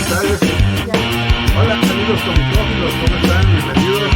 buenas tardes. Hola amigos comicófilos, ¿cómo están? Bienvenidos.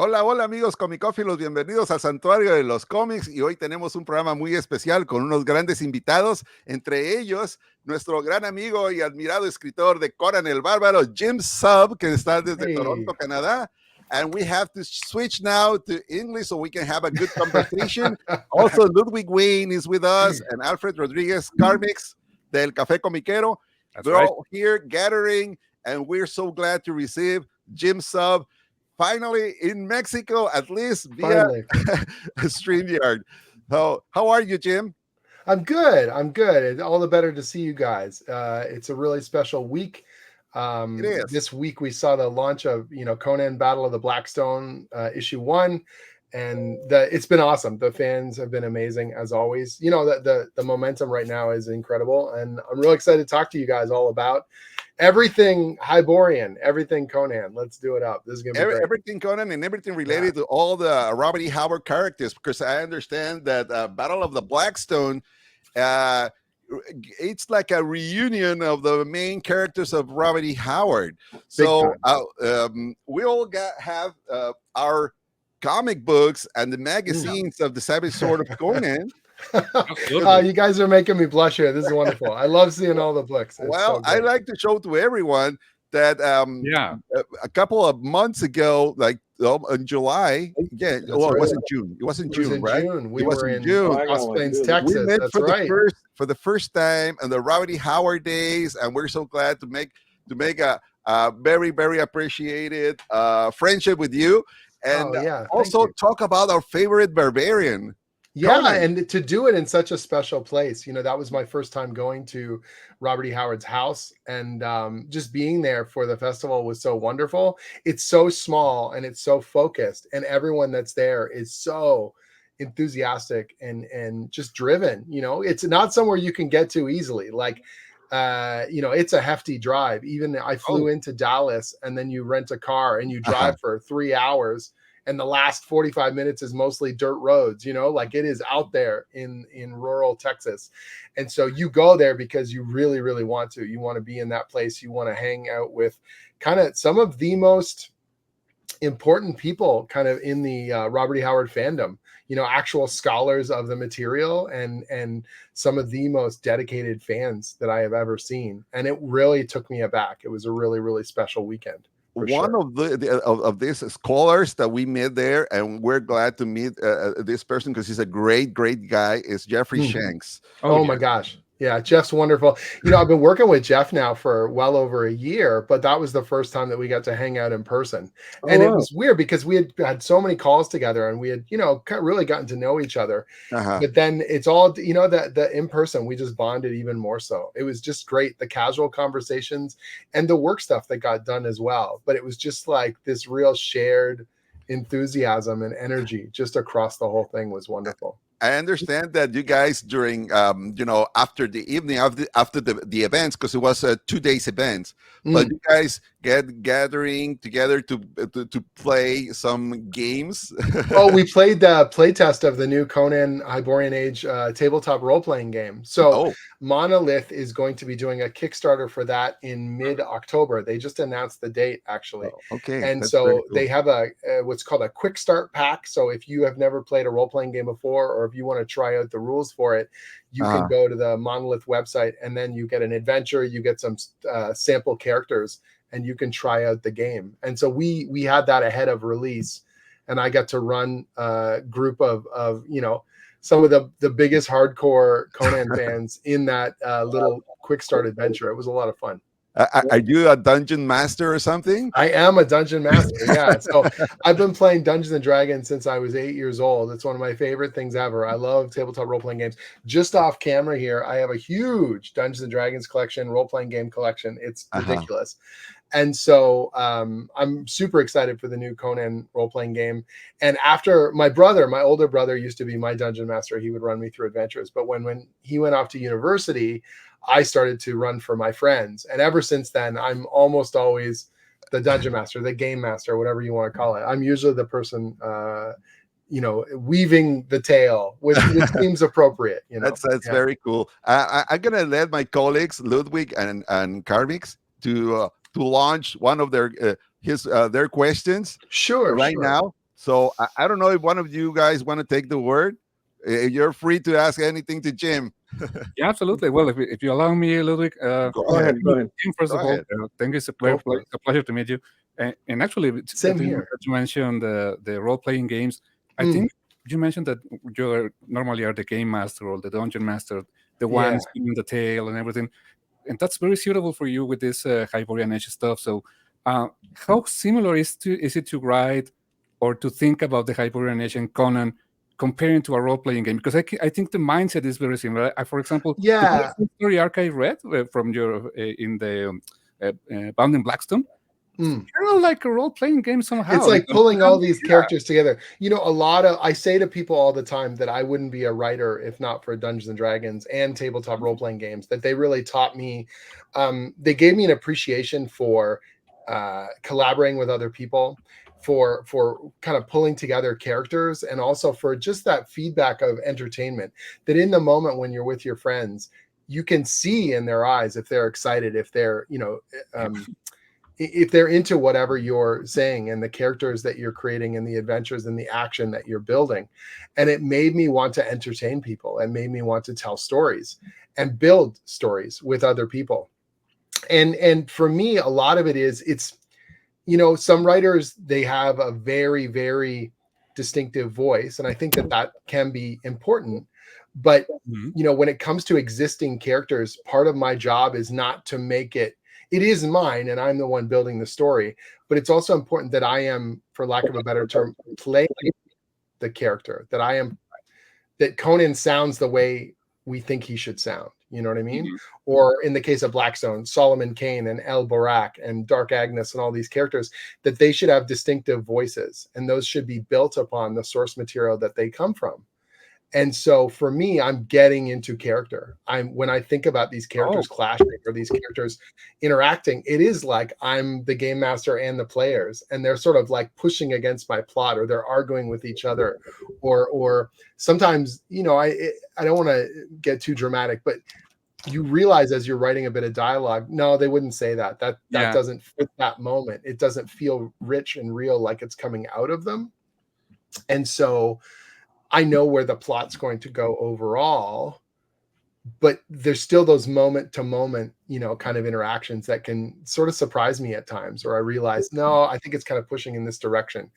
Hola, hola amigos comicófilos, bienvenidos al Santuario de los Cómics y hoy tenemos un programa muy especial con unos grandes invitados, entre ellos nuestro gran amigo y admirado escritor de Conan el Bárbaro, Jim Zub, que está desde Toronto, Canadá. And we have to switch now to English so we can have a good conversation. Also, Ludwig Wayne is with us and Alfred Rodriguez Carmix del Café Comiquero. We're all here gathering and we're so glad to receive Jim Zub finally in Mexico, at least via StreamYard. So, how are you, Jim? I'm good. It's all the better to see you guys. It's a really special week. It is. This week we saw the launch of Conan Battle of the Blackstone issue 1, and it's been awesome. The fans have been amazing as always. The momentum right now is incredible, and I'm really excited to talk to you guys all about everything Hyborian, everything Conan. Let's do it up. This is gonna be great. Everything Conan and everything related to all the Robert E. Howard characters, because I understand that Battle of the Blackstone, it's like a reunion of the main characters of Robert E. Howard. So we all have our comic books and the magazines of the Savage Sword of Conan. You guys are making me blush here. This is wonderful. I love seeing all the books. Well, I like to show to everyone that a couple of months ago, like in July, it wasn't June. It wasn't June, right? We were in Cross Plains, Texas. We met That's for right. For the first time on the Robert E. Howard days, and we're so glad to make a very, very appreciated friendship with you, and also talk about our favorite barbarian. Yeah, and to do it in such a special place, that was my first time going to Robert E. Howard's house, and just being there for the festival was so wonderful. It's so small and it's so focused, and everyone that's there is so enthusiastic and just driven. It's not somewhere you can get to easily. Like, it's a hefty drive. Even I flew into Dallas, and then you rent a car and you drive for 3 hours. And the last 45 minutes is mostly dirt roads, like it is out there in rural Texas. And so you go there because you really, really want to. You want to be in that place. You want to hang out with kind of some of the most important people kind of in the Robert E. Howard fandom, actual scholars of the material and some of the most dedicated fans that I have ever seen. And it really took me aback. It was a really, really special weekend. One of these scholars that we met there, and we're glad to meet this person because he's a great guy, is Jeffrey Shanks. Oh my gosh. Yeah, Jeff's wonderful. I've been working with Jeff now for well over a year, but that was the first time that we got to hang out in person. And it was weird because we had so many calls together, and we had, really gotten to know each other. But then it's all, the in person, we just bonded even more so. It was just great. The casual conversations and the work stuff that got done as well. But it was just like this real shared enthusiasm and energy just across the whole thing was wonderful. I understand that you guys during, after the evening, after the events, because it was a 2 days event, but you guys gathering together to play some games. We played the playtest of the new Conan Hyborian Age tabletop role-playing game. So Monolith is going to be doing a Kickstarter for that in mid-October. They just announced the date, actually. And so they have a what's called a quick start pack. So if you have never played a role-playing game before, or if you want to try out the rules for it, you can go to the Monolith website, and then you get an adventure, you get some sample characters, and you can try out the game. And so we had that ahead of release, and I got to run a group of some of the biggest hardcore Conan fans in that little quick start adventure. It was a lot of fun. Are you a dungeon master or something? I am a dungeon master. Yeah. So I've been playing Dungeons and Dragons since I was 8 years old. It's one of my favorite things ever. I love tabletop role-playing games. Just off camera here, I have a huge Dungeons and Dragons collection, role-playing game collection. It's ridiculous. And so I'm super excited for the new Conan role-playing game. And after my older brother used to be my dungeon master. He would run me through adventures. But when he went off to university, I started to run for my friends. And ever since then, I'm almost always the dungeon master, the game master, whatever you want to call it. I'm usually the person, weaving the tale, which seems appropriate. That's very cool. I'm gonna let my colleagues Ludwig and Carmix to launch one of their questions Sure. now. So I don't know if one of you guys want to take the word. You're free to ask anything to Jim. Yeah, absolutely. Well, if you allow me, Ludwig, Go ahead. Jim, first of all, thank you. It's a pleasure to meet you. And actually, Same here. That you mentioned the role-playing games. I think you mentioned that you normally are the game master or the dungeon master, the one spinning the tale and everything. And that's very suitable for you with this Hyborian Edge stuff. So how similar is it to write or to think about the Hyborian Edge and Conan comparing to a role-playing game? Because I think the mindset is very similar. For example, the story arc I read from your in the Bound in Blackstone, it's kind of like a role-playing game somehow. It's like pulling all these characters together. I say to people all the time that I wouldn't be a writer if not for Dungeons and Dragons and tabletop role-playing games, that they really taught me. They gave me an appreciation for collaborating with other people, for kind of pulling together characters, and also for just that feedback of entertainment, that in the moment when you're with your friends, you can see in their eyes if they're excited, if they're, if they're into whatever you're saying and the characters that you're creating and the adventures and the action that you're building. And it made me want to entertain people and made me want to tell stories and build stories with other people. And for me, a lot of it is, it's, some writers, they have a very, very distinctive voice. And I think that can be important. But, when it comes to existing characters, part of my job is not to make it is mine and I'm the one building the story, but it's also important that I am, for lack of a better term, playing the character, that Conan sounds the way we think he should sound. You know what I mean? Or in the case of Blackstone, Solomon Kane and El Barak and Dark Agnes and all these characters, that they should have distinctive voices, and those should be built upon the source material that they come from. And so for me, I'm getting into character. When I think about these characters clashing or these characters interacting, it is like I'm the game master and the players, and they're sort of like pushing against my plot, or they're arguing with each other, or sometimes, I don't want to get too dramatic, but you realize as you're writing a bit of dialogue, no, they wouldn't say that. That doesn't fit that moment. It doesn't feel rich and real, like it's coming out of them. And so I know where the plot's going to go overall, but there's still those moment to moment, kind of interactions that can sort of surprise me at times, or I realize, no, I think it's kind of pushing in this direction.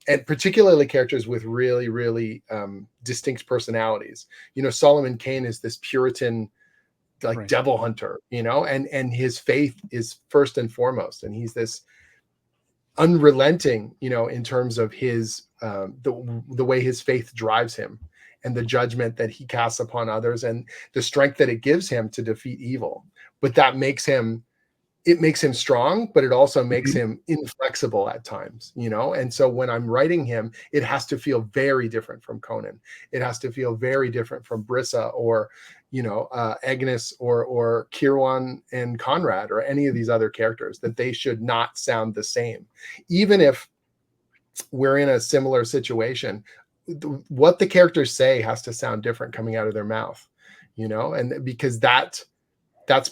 And particularly characters with really, really distinct personalities. Solomon Kane is this Puritan, devil hunter, and his faith is first and foremost. And he's this unrelenting, in terms of his the way his faith drives him, and the judgment that he casts upon others, and the strength that it gives him to defeat evil. But that makes him strong, but it also makes him inflexible at times, And so when I'm writing him, it has to feel very different from Conan. It has to feel very different from Brissa, or Agnes, or Kirwan and Conrad, or any of these other characters, that they should not sound the same. Even if we're in a similar situation, what the characters say has to sound different coming out of their mouth, and because that's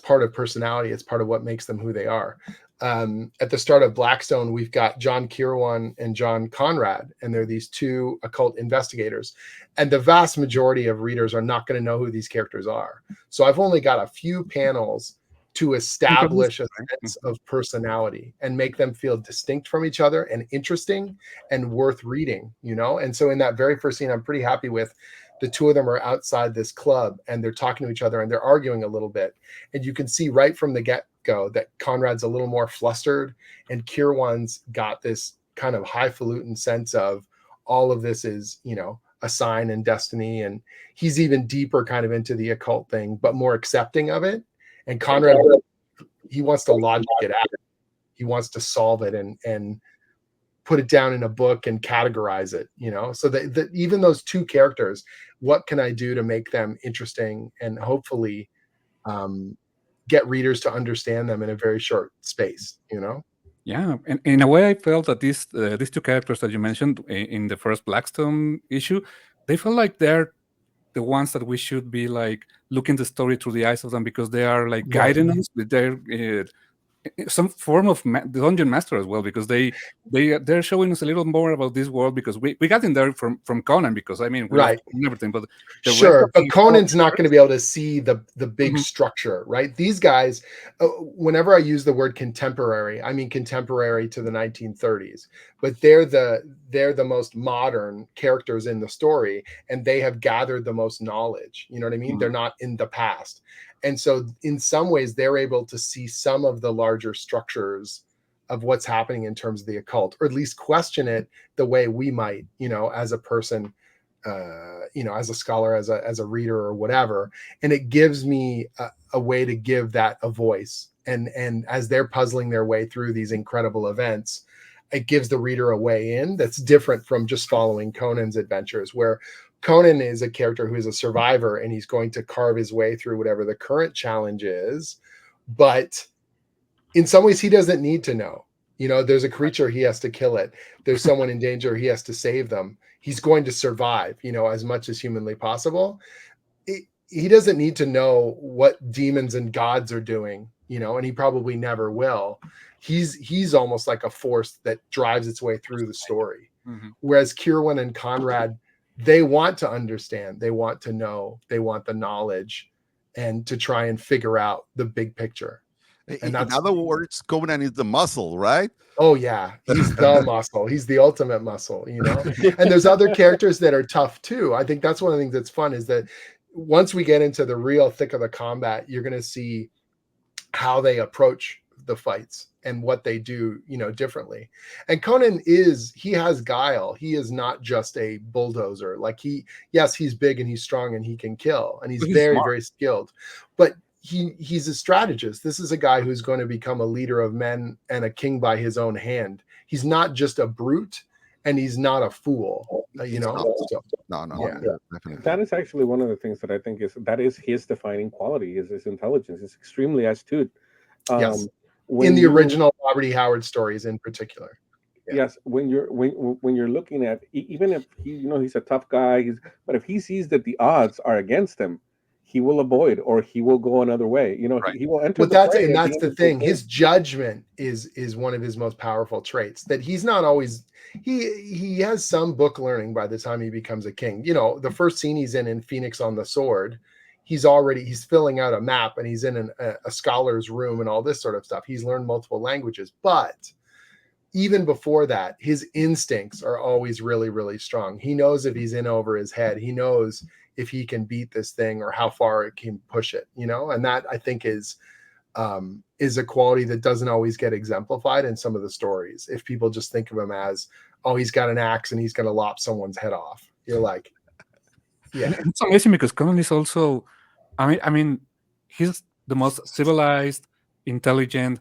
part of personality. It's part of what makes them who they are. At the start of Blackstone, we've got John Kirwan and John Conrad, and they're these two occult investigators. And the vast majority of readers are not going to know who these characters are. So I've only got a few panels to establish a sense of personality and make them feel distinct from each other and interesting and worth reading, And so in that very first scene, I'm pretty happy with. The two of them are outside this club, and they're talking to each other, and they're arguing a little bit. And you can see right from the get-go that Conrad's a little more flustered, and Kirwan's got this kind of highfalutin sense of all of this is, a sign and destiny. And he's even deeper kind of into the occult thing, but more accepting of it. And Conrad, he wants to logic it out. He wants to solve it and put it down in a book and categorize it, so that even those two characters, what can I do to make them interesting and hopefully get readers to understand them in a very short space, Yeah, and in a way, I felt that these two characters that you mentioned in the first Blackstone issue, they felt like they're the ones that we should be like looking the story through the eyes of them, because they are like guiding us with their some form of the dungeon master as well, because they're showing us a little more about this world, because we got in there from Conan, because I mean we love everything, but sure, but Conan's not going to be able to see the big structure, right? These guys, whenever I use the word contemporary, I mean contemporary to the 1930s, but they're the most modern characters in the story, and they have gathered the most knowledge, you know what I mean? They're not in the past. And so in some ways, they're able to see some of the larger structures of what's happening in terms of the occult, or at least question it the way we might, as a person, as a scholar, as a reader or whatever. And it gives me a way to give that a voice. And as they're puzzling their way through these incredible events, it gives the reader a way in that's different from just following Conan's adventures, where Conan is a character who is a survivor, and he's going to carve his way through whatever the current challenge is. But in some ways, he doesn't need to know. There's a creature, he has to kill it. There's someone in danger, he has to save them. He's going to survive, as much as humanly possible. He doesn't need to know what demons and gods are doing, and he probably never will. He's almost like a force that drives its way through the story. Whereas Kierwin and Conrad, they want to understand, they want to know, they want the knowledge, and to try and figure out the big picture. And in other words, Conan is the muscle, right? Oh yeah, he's the muscle. He's the ultimate muscle, And there's other characters that are tough too. I think that's one of the things that's fun, is that once we get into the real thick of the combat, you're going to see how they approach the fights and what they do, differently. And Conan he has guile. He is not just a bulldozer. Like he's big and he's strong and he can kill, and he's very, very skilled, but he's a strategist. This is a guy who's going to become a leader of men and a king by his own hand. He's not just a brute, and he's not a fool, No, yeah. Definitely. That is actually one of the things that I think is his defining quality, is his intelligence. He's extremely astute. Yes. In the original Robert E. Howard stories in particular. Yeah. Yes, when you're looking at, even if he's a tough guy, but if he sees that the odds are against him, he will avoid, or he will go another way. He will enter. But that's the thing. His judgment is one of his most powerful traits. That he's not always. He has some book learning by the time he becomes a king. The first scene he's in Phoenix on the Sword, he's filling out a map, and he's in a scholar's room and all this sort of stuff. He's learned multiple languages, but even before that, his instincts are always really, really strong. He knows if he's in over his head. He knows if he can beat this thing or how far it can push it, and that, I think, is a quality that doesn't always get exemplified in some of the stories. If people just think of him as, oh, he's got an axe and he's going to lop someone's head off, you're like, yeah. It's amazing, because Conan is also, I mean, he's the most civilized, intelligent,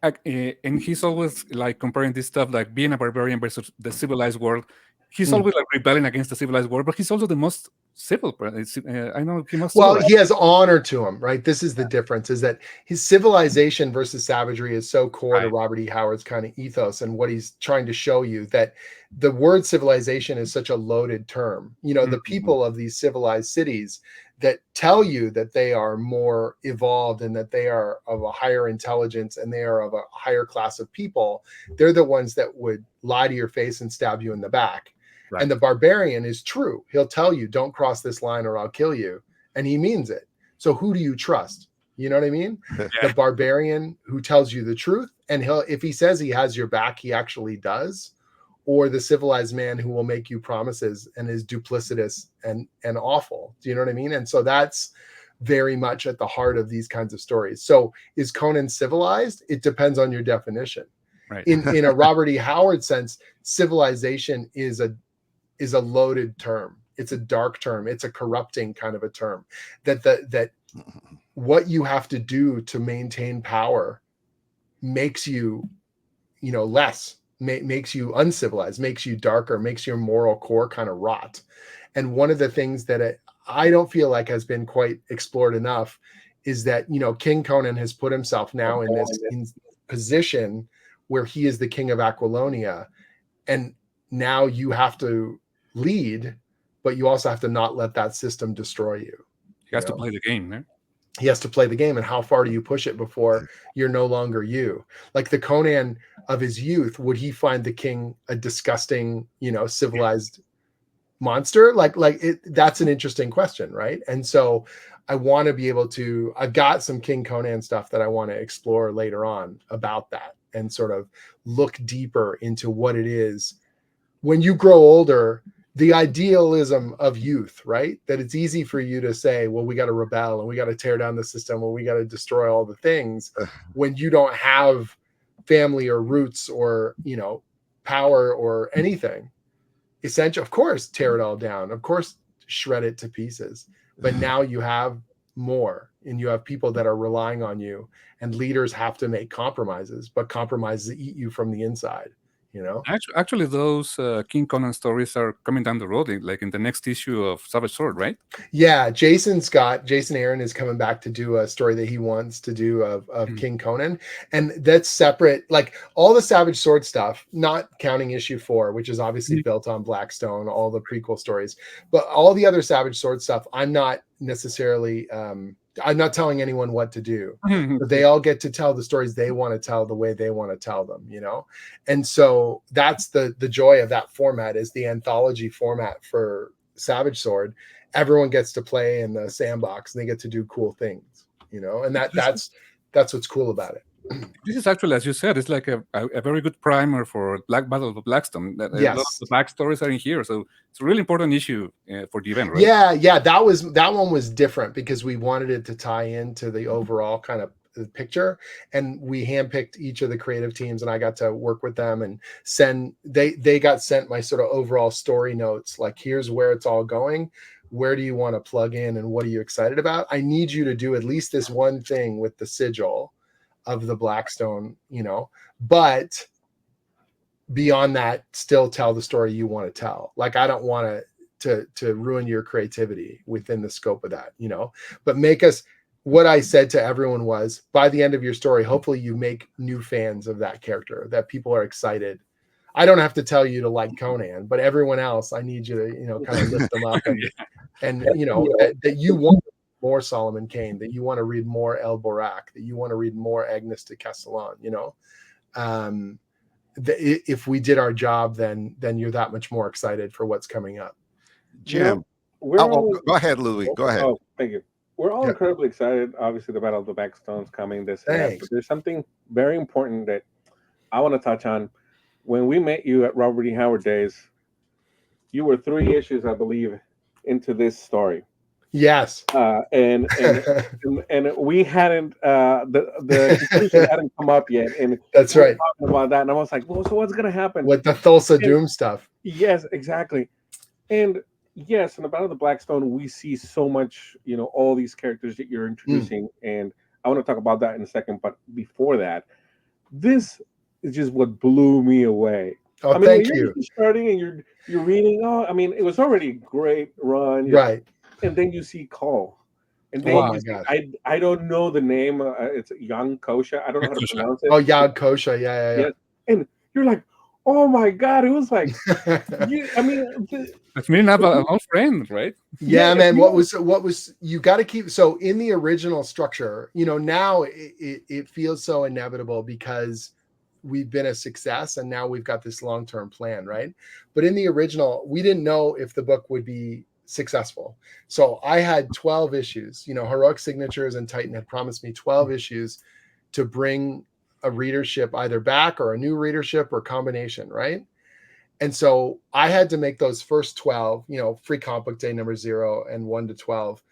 and he's always like comparing this stuff, like being a barbarian versus the civilized world. He's always like rebelling against the civilized world, but he's also the most civil. I know he must. Well, he has honor to him, right? This is the difference: is that his civilization versus savagery is so core to Robert E. Howard's kind of ethos and what he's trying to show you. That the word civilization is such a loaded term. The people of these civilized cities that tell you that they are more evolved and that they are of a higher intelligence and they are of a higher class of people, they're the ones that would lie to your face and stab you in the back. Right. And the barbarian is true. He'll tell you, don't cross this line or I'll kill you. And he means it. So who do you trust? You know what I mean? Yeah. The barbarian who tells you the truth, and if he says he has your back, he actually does. Or the civilized man who will make you promises and is duplicitous and awful. Do you know what I mean? And so that's very much at the heart of these kinds of stories. So is Conan civilized? It depends on your definition. Right. In a Robert E. Howard sense, civilization is a loaded term. It's a dark term. It's a corrupting kind of a term. That what you have to do to maintain power makes you, less, makes you uncivilized, makes you darker, makes your moral core kind of rot. And one of the things that I don't feel like has been quite explored enough is that, King Conan has put himself now in this position where he is the king of Aquilonia. And now you have to lead, but you also have to not let that system destroy you. He has to play the game, right? He has to play the game, and how far do you push it before you're no longer you? Like the Conan of his youth, would he find the king a disgusting, civilized monster? That's an interesting question, right? And so I want to be able to, I've got some King Conan stuff that I want to explore later on about that and sort of look deeper into what it is when you grow older, the idealism of youth, right? That it's easy for you to say, well, we got to rebel and we got to tear down the system and we got to destroy all the things when you don't have family or roots or, power or anything. Essential, of course, tear it all down. Of course, shred it to pieces. But now you have more and you have people that are relying on you, and leaders have to make compromises, but compromises eat you from the inside. Actually, those King Conan stories are coming down the road, like in the next issue of Savage Sword, right? Yeah, Jason Aaron is coming back to do a story that he wants to do of King Conan, and that's separate. Like all the Savage Sword stuff, not counting issue 4, which is obviously built on Blackstone, all the prequel stories, but all the other Savage Sword stuff, I'm not necessarily. I'm not telling anyone what to do, but they all get to tell the stories they want to tell the way they want to tell them, And so that's the joy of that format, is the anthology format for Savage Sword. Everyone gets to play in the sandbox and they get to do cool things, and that's what's cool about it. This is actually, as you said, it's like a very good primer for Battle of Blackstone. Yes. A lot of the backstories are in here, so it's a really important issue for the event, right? Yeah, that one was different because we wanted it to tie into the overall kind of picture, and we handpicked each of the creative teams, and I got to work with them and they got sent my sort of overall story notes, like here's where it's all going. Where do you want to plug in and what are you excited about? I need you to do at least this one thing with the sigil of the Blackstone, but beyond that, still tell the story you want to tell. Like, I don't want to ruin your creativity within the scope of that, but make us, what I said to everyone was, by the end of your story, hopefully you make new fans of that character, that people are excited. I don't have to tell you to like Conan, but everyone else, I need you to, kind of lift them up and that you want more Solomon Kane, that you want to read more El Borak, that you want to read more Agnes de Castellan, if we did our job, then you're that much more excited for what's coming up. Jim, go ahead, Louis. Go ahead. Oh, thank you. We're all incredibly excited. Obviously, the Battle of the Blackstone's coming this year. But there's something very important that I want to touch on. When we met you at Robert E. Howard Days, you were 3 issues, I believe, into this story. Yes. And we hadn't the conclusion hadn't come up yet. And that's right. Talking about that, and I was like, well, so what's gonna happen with the Thulsa Doom stuff? Yes, exactly. And yes, in the Battle of the Blackstone, we see so much, all these characters that you're introducing, and I want to talk about that in a second. But before that, this is just what blew me away. Oh, thank you. You're starting and you're reading. Oh, I mean, it was already a great run, right? And then you see Cole, and then I don't know the name. It's Jan Kosha. I don't know how to pronounce it. Oh, Jan Kosha. Yeah. And you're like, oh my God! It was like, it's me not an old friend, right? Yeah, man. What was you got to keep? So in the original structure, now it feels so inevitable because we've been a success and now we've got this long-term plan, right? But in the original, we didn't know if the book would be successful. So I had 12 issues, Heroic Signatures and Titan had promised me 12 issues to bring a readership either back or a new readership or combination, right? And so I had to make those first 12, Free Comic Book Day number 0 and 1 to 12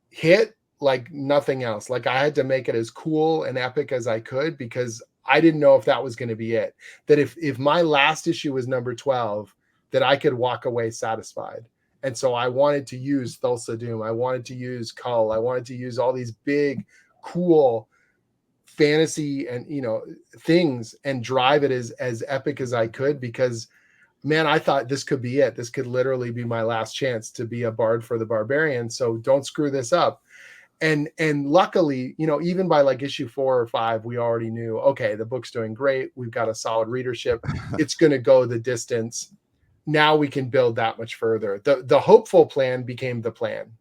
hit like nothing else. Like I had to make it as cool and epic as I could because I didn't know if that was going to be it. That if my last issue was number 12, that I could walk away satisfied. And so I wanted to use Thulsa Doom. I wanted to use Cull. I wanted to use all these big, cool fantasy and, things and drive it as epic as I could, because man, I thought this could be it. This could literally be my last chance to be a bard for the barbarian. So don't screw this up. And luckily, even by like issue 4 or 5, we already knew, okay, the book's doing great. We've got a solid readership. It's going to go the distance. Now we can build that much further. The hopeful plan became the plan,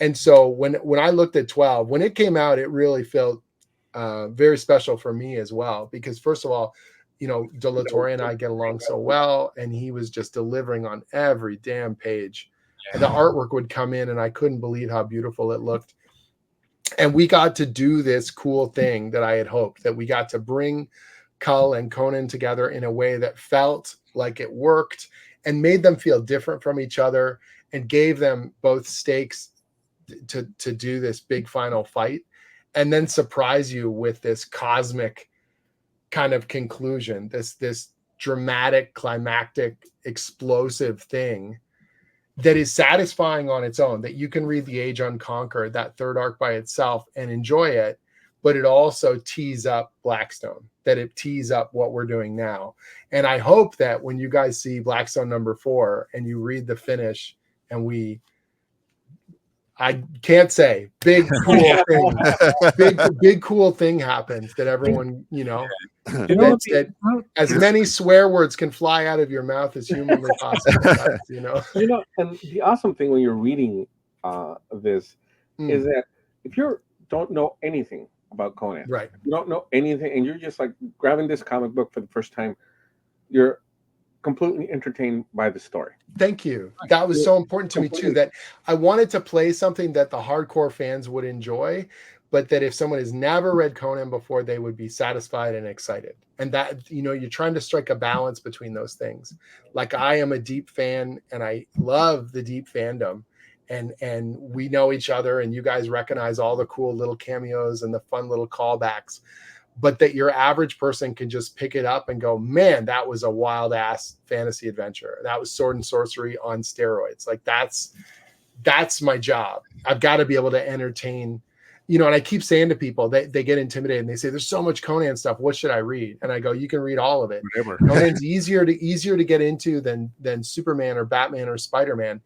And so when I looked at 12, when it came out, it really felt very special for me as well, because first of all, De La Torre and I get along so well, and he was just delivering on every damn page. The artwork would come in and I couldn't believe how beautiful it looked. And we got to do this cool thing that I had hoped, that we got to bring Cull and Conan together in a way that felt like it worked and made them feel different from each other and gave them both stakes to do this big final fight, and then surprise you with this cosmic kind of conclusion, this dramatic, climactic, explosive thing that is satisfying on its own, that you can read The Age Unconquered, that third arc by itself, and enjoy it, but it also tees up Blackstone, that it tees up what we're doing now. And I hope that when you guys see Blackstone number 4 and you read the finish, and I can't say big cool thing, big cool thing happens, that everyone, that as many swear words can fly out of your mouth as humanly possible. And the awesome thing when you're reading this is that if you don't know anything about Conan, right? You don't know anything, and you're just like grabbing this comic book for the first time, you're completely entertained by the story. Thank you. That was so important to me too, that I wanted to play something that the hardcore fans would enjoy, but that if someone has never read Conan before, they would be satisfied and excited. And that, you're trying to strike a balance between those things. Like, I am a deep fan and I love the deep fandom, and we know each other, and you guys recognize all the cool little cameos and the fun little callbacks, but that your average person can just pick it up and go, man, that was a wild ass fantasy adventure. That was sword and sorcery on steroids. Like, that's my job. I've got to be able to entertain, and I keep saying to people, they get intimidated and they say, there's so much Conan stuff. What should I read? And I go, you can read all of it. Conan's easier to get into than Superman or Batman or Spider-Man.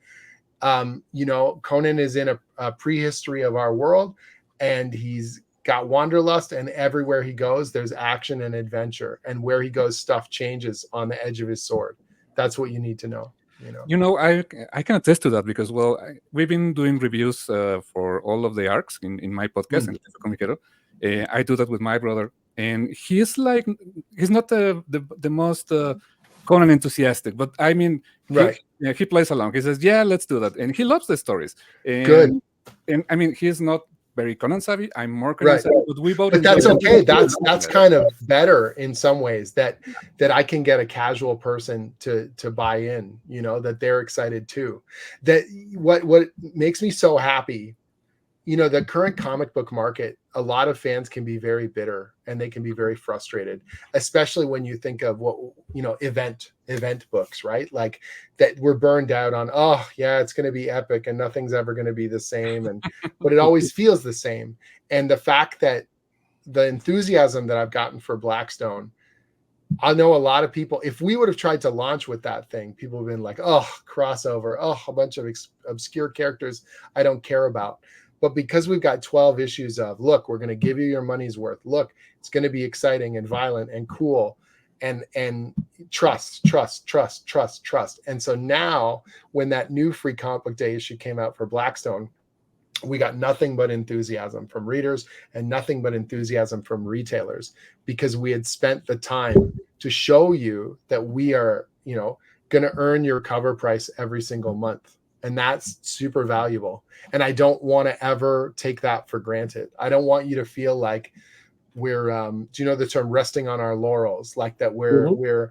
Conan is in a prehistory of our world, and he's got wanderlust, and everywhere he goes, there's action and adventure, and where he goes, stuff changes on the edge of his sword. That's what you need to know. I can attest to that, because we've been doing reviews for all of the arcs in my podcast, I do that with my brother, and he's not the most Conan enthusiastic, but I mean, right? He plays along. He says, yeah, let's do that, and he loves the stories. Good. And I mean, he's not very Conan savvy. I'm more Conan savvy, but we both. But that's okay. That's kind of better in some ways, that I can get a casual person to buy in. That they're excited too. That what makes me so happy. The current comic book market, a lot of fans can be very bitter and they can be very frustrated, especially when you think of what, event books, right? Like, that we're burned out on, oh yeah, it's going to be epic and nothing's ever going to be the same. But it always feels the same. And the fact that the enthusiasm that I've gotten for Blackstone, I know a lot of people, if we would have tried to launch with that thing, people have been like, oh, crossover, oh, a bunch of obscure characters I don't care about. But because we've got 12 issues of, look, we're going to give you your money's worth. Look, it's going to be exciting and violent and cool, and trust. And so now, when that new Free Comic Book Day issue came out for Blackstone, we got nothing but enthusiasm from readers and nothing but enthusiasm from retailers, because we had spent the time to show you that we are, going to earn your cover price every single month. And that's super valuable. And I don't want to ever take that for granted. I don't want you to feel like we're, do you know the term resting on our laurels? Like that we're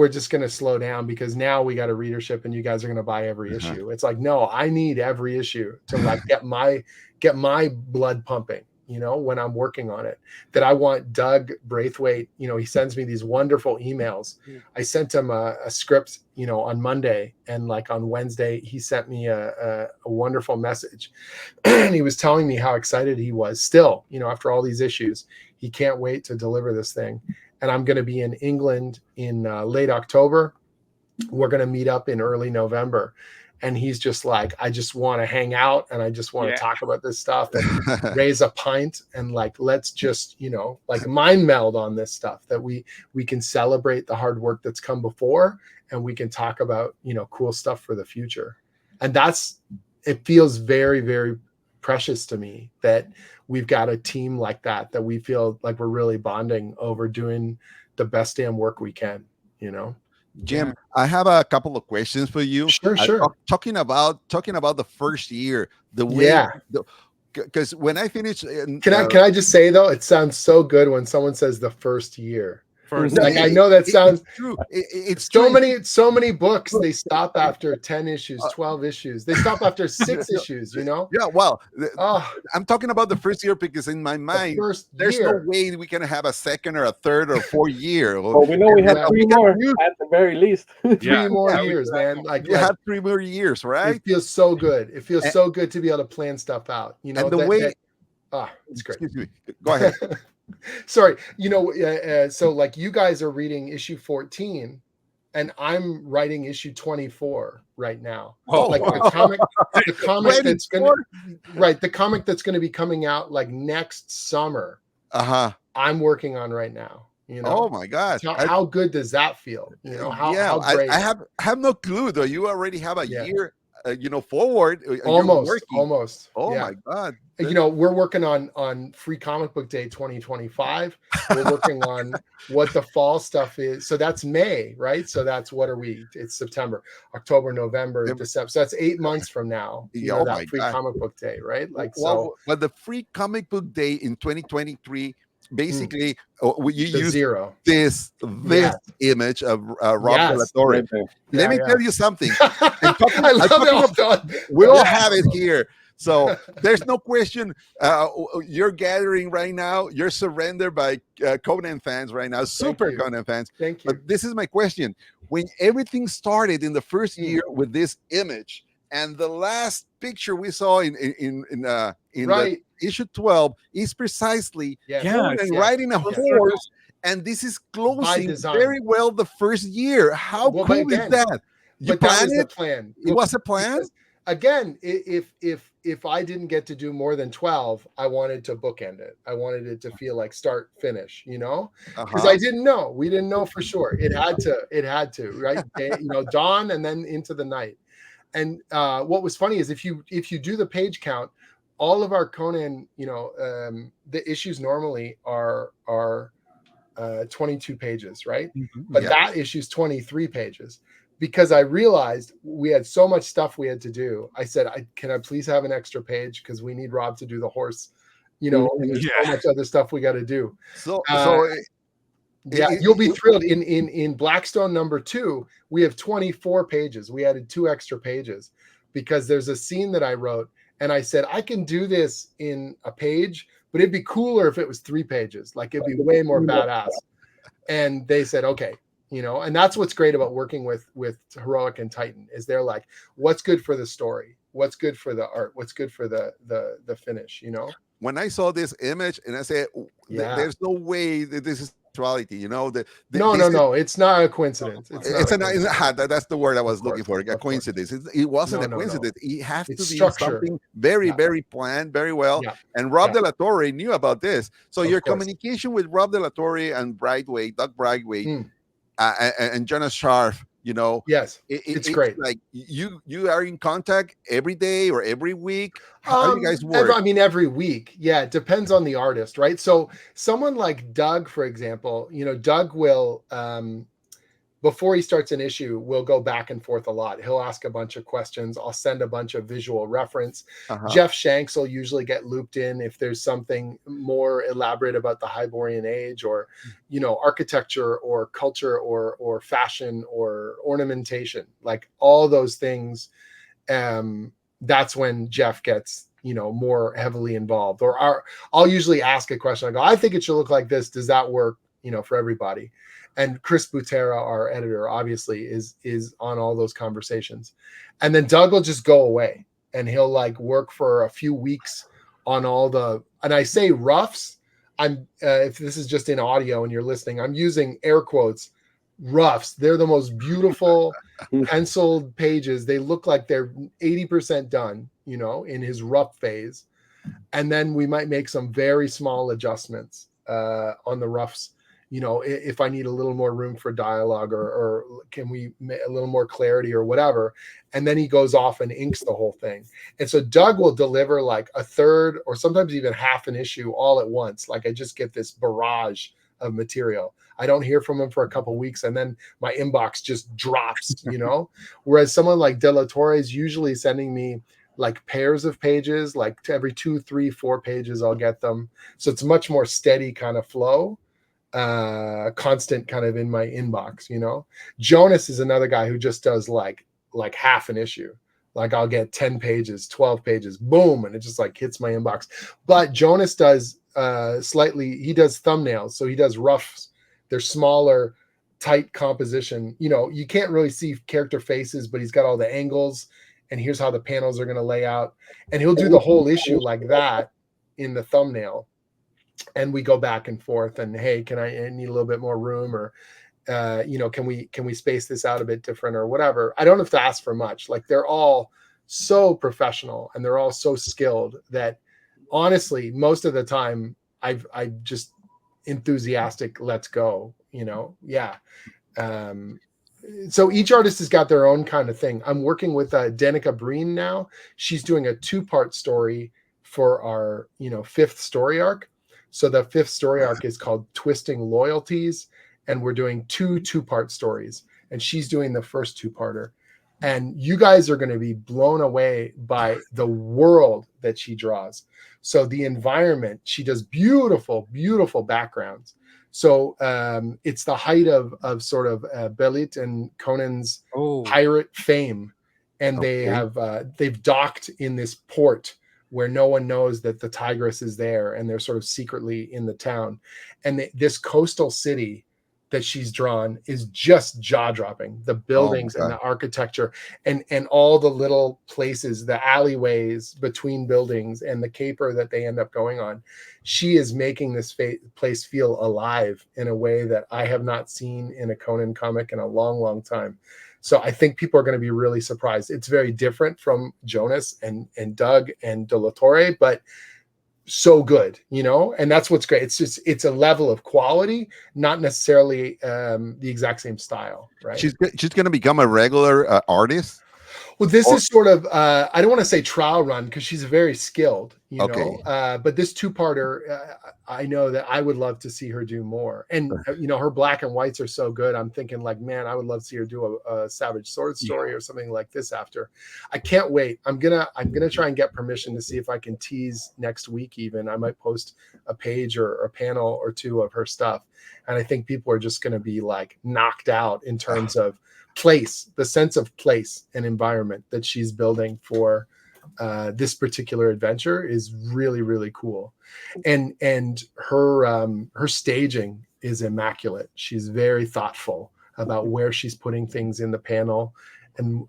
just going to slow down because now we got a readership and you guys are going to buy every issue. It's like, no, I need every issue to like get my blood pumping. you know, when I'm working on it, that I want Doug Braithwaite, you know, he sends me these wonderful emails. I sent him a script, you know, on Monday, and like on Wednesday, he sent me a wonderful message. And he was telling me how excited he was still, you know, after all these issues, he can't wait to deliver this thing. And I'm going to be in England in late October. We're going to meet up in early November. And he's just like, I just want to hang out, and I just want to talk about this stuff and raise a pint, and like, let's just, you know, like mind meld on this stuff, that we can celebrate the hard work that's come before, and we can talk about, you know, cool stuff for the future. And it feels very, very precious to me that we've got a team like that we feel like we're really bonding over doing the best damn work we can, you know. Jim, I have a couple of questions for you. Sure. Talking about the first year, the way, because when I finished, can I just say though, it sounds so good when someone says the first year. Like, I know that sounds true. It's so many books. They stop after 10 issues, 12 issues. They stop after 6 issues, you know? Yeah, well, I'm talking about the first year, because in my mind, there's no way we can have a second or a third or fourth year. Well, we know we have 3 more at the very least. 3 more years, man. Like, you have 3 more years, right? It feels so good. It feels so good to be able to plan stuff out. You know, and the way. It's great. Excuse me. Go ahead. Sorry, you know, so like you guys are reading issue 14, and I'm writing issue 24 right now. Like the comic that's the comic that's gonna be coming out like next summer. I'm working on right now. You know, oh my God, how good does that feel? You know, how great. I have no clue though. You already have a year, you know, forward. Almost. Oh my God. You know, we're working on Free Comic Book Day 2025. We're working on what the fall stuff is. So that's May, right? So that's, what are we? It's September, October, November, December. So that's 8 months from now. You know, that Free Comic Book Day, right? Like, well, but the Free Comic Book Day in 2023, basically, you use this image of Rob De La Torre. Let me tell you something. I love it. We all have it here. So there's no question. You're gathering right now. You're surrendered by Conan fans right now, super Conan fans. Thank you. But this is my question: when everything started in the first year with this image, and the last picture we saw in the issue 12 is precisely Conan riding a horse, and this is closing very well the first year. How cool is that? You planned it? It was a plan. Again, if I didn't get to do more than 12, I wanted to bookend it. I wanted it to feel like start finish, you know, because I didn't know. We didn't know for sure. It had to, right? You know, dawn and then into the night. And what was funny is if you do the page count, all of our Conan, you know, the issues normally are 22 pages, right? But that issue's 23 pages. Because I realized we had so much stuff we had to do. I said, can I please have an extra page? Because we need Rob to do the horse, you know, and there's so much other stuff we got to do. You'll be thrilled. In Blackstone #2, we have 24 pages. We added 2 extra pages because there's a scene that I wrote, and I said, I can do this in a page, but it'd be cooler if it was 3 pages. Like, it'd be way more badass. And they said, okay. You know, and that's what's great about working with Heroic and Titan is they're like, what's good for the story? What's good for the art? What's good for the finish? You know, when I saw this image and I said, there's no way that this is actuality, you know, no, it's not a coincidence. That's the word I was looking for. A coincidence. It wasn't a coincidence. It has to be something very, very planned, very well. And Rob De La Torre knew about this. So your communication with Rob De La Torre and Doug Braithwaite, and Jonas Scharf, you know, it's great. Like you are in contact every day or every week. How do you guys work? Every week. Yeah, it depends on the artist, right? So someone like Doug, for example, you know, Doug will before he starts an issue, we'll go back and forth a lot. He'll ask a bunch of questions. I'll send a bunch of visual reference. Jeff Shanks will usually get looped in if there's something more elaborate about the Hyborian age, or, you know, architecture or culture or fashion or ornamentation, like all those things. That's when Jeff gets more heavily involved. Or I'll usually ask a question. I go, I think it should look like this. Does that work, for everybody? And Chris Butera, our editor, obviously is on all those conversations. And then Doug will just go away and he'll like work for a few weeks on all the, and I say roughs, if this is just in audio and you're listening, I'm using air quotes, roughs. They're the most beautiful penciled pages. They look like they're 80% done, in his rough phase. And then we might make some very small adjustments on the roughs. If I need a little more room for dialogue or can we make a little more clarity or whatever. And then he goes off and inks the whole thing. And so Doug will deliver like a third or sometimes even half an issue all at once. Like I just get this barrage of material. I don't hear from him for a couple of weeks and then my inbox just drops, whereas someone like De La Torre is usually sending me like pairs of pages, like every 2, 3, 4 pages, I'll get them. So it's much more steady kind of flow. Constant kind of in my inbox, Jonas is another guy who just does like half an issue. Like I'll get 10 pages, 12 pages, boom, and it just like hits my inbox. But Jonas does he does thumbnails, so he does roughs. They're smaller, tight composition. You can't really see character faces, but he's got all the angles, and here's how the panels are going to lay out. And he'll do the whole issue like that in the thumbnail. And we go back and forth and, hey, I need a little bit more room or, can we space this out a bit different or whatever. I don't have to ask for much. Like they're all so professional and they're all so skilled that honestly, most of the time I've just enthusiastic, let's go, Yeah. So each artist has got their own kind of thing. I'm working with Danica Breen now. She's doing a 2-part story for our, 5th story arc. So the 5th story arc is called Twisting Loyalties, and we're doing 2-part stories, and she's doing the first 2-parter. And you guys are going to be blown away by the world that she draws. So the environment, she does beautiful, beautiful backgrounds. So it's the height of sort of Belit and Conan's pirate fame, and they've docked in this port where no one knows that the Tigress is there, and they're sort of secretly in the town. And this coastal city that she's drawn is just jaw-dropping. The buildings and the architecture and all the little places, the alleyways between buildings and the caper that they end up going on. She is making this place feel alive in a way that I have not seen in a Conan comic in a long, long time. So I think people are going to be really surprised. It's very different from Jonas and Doug and De La Torre, but so good, and that's what's great. It's a level of quality, not necessarily the exact same style, right? She's going to become a regular artist. Well, this is sort of, I don't want to say trial run because she's very skilled, but this 2-parter, I know that I would love to see her do more. And, her black and whites are so good. I'm thinking like, man, I would love to see her do a Savage Sword story or something like this after. I can't wait. I'm going to try and get permission to see if I can tease next week. Even I might post a page or a panel or 2 of her stuff. And I think people are just going to be like knocked out in terms of place, the sense of place and environment that she's building for this particular adventure is really, really cool. And her staging is immaculate. She's very thoughtful about where she's putting things in the panel. And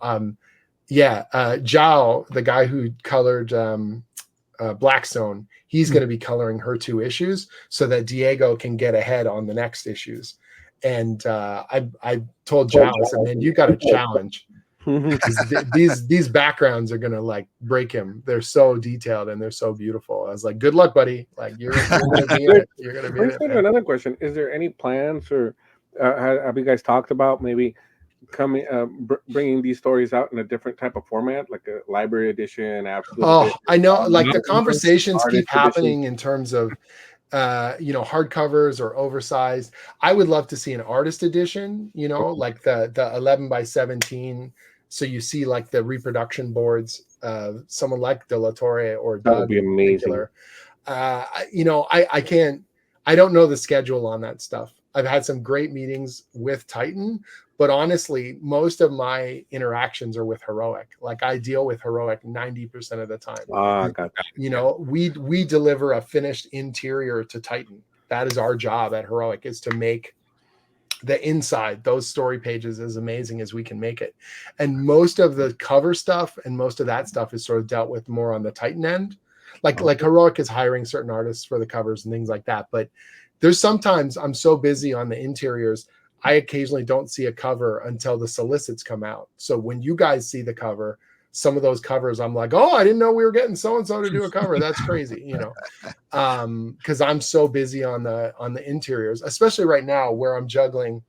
Zhao, the guy who colored Blackstone, he's going to be coloring her 2 issues so that Diego can get ahead on the next issues. And I told Zhao, I said, man, you got a challenge. These backgrounds are gonna like break him. They're so detailed and they're so beautiful. I was like, good luck, buddy. Like you're gonna be in it. You're gonna be in it. Another question: is there any plans, or have you guys talked about maybe bringing these stories out in a different type of format, like a library edition? I know. Like the conversations keep happening in terms of hardcovers or oversized. I would love to see an artist edition, like the 11x17. So you see like the reproduction boards of someone like De La Torre or Doug. That would be amazing. I don't know the schedule on that stuff. I've had some great meetings with Titan, But honestly, most of my interactions are with Heroic. Like I deal with Heroic 90% of the time. Got you know, we deliver a finished interior to Titan. That is our job at Heroic, is to make the inside, those story pages, as amazing as we can make it. And most of the cover stuff and most of that stuff is sort of dealt with more on the Titan end. Like Heroic is hiring certain artists for the covers and things like that. But there's sometimes I'm so busy on the interiors, I occasionally don't see a cover until the solicits come out. So when you guys see the cover, some of those covers, I'm like, oh, I didn't know we were getting so-and-so to do a cover. That's crazy, you know, because I'm so busy on the interiors, especially right now where I'm juggling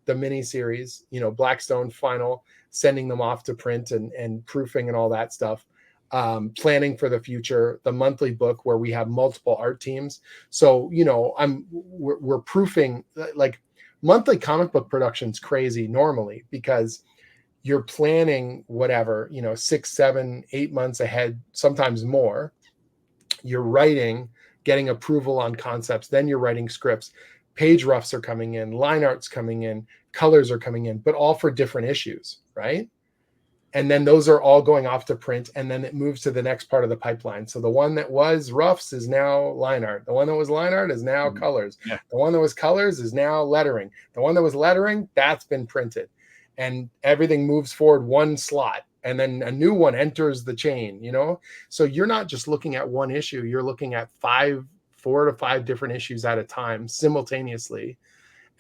the mini series, you know, Blackstone final, sending them off to print and proofing and all that stuff, planning for the future, the monthly book where we have multiple art teams. So, you know, we're proofing. Like monthly comic book production's crazy normally because you're planning whatever, you know, 6, 7, 8 months ahead, sometimes more. You're writing, getting approval on concepts, then you're writing scripts. Page roughs are coming in, line art's coming in, colors are coming in, but all for different issues, right? And then those are all going off to print, and then it moves to the next part of the pipeline. So the one that was roughs is now line art. The one that was line art is now colors. Yeah. The one that was colors is now lettering. The one that was lettering, that's been printed. And everything moves forward one slot, and then a new one enters the chain, you know? So you're not just looking at one issue, you're looking at 4 to 5 different issues at a time simultaneously,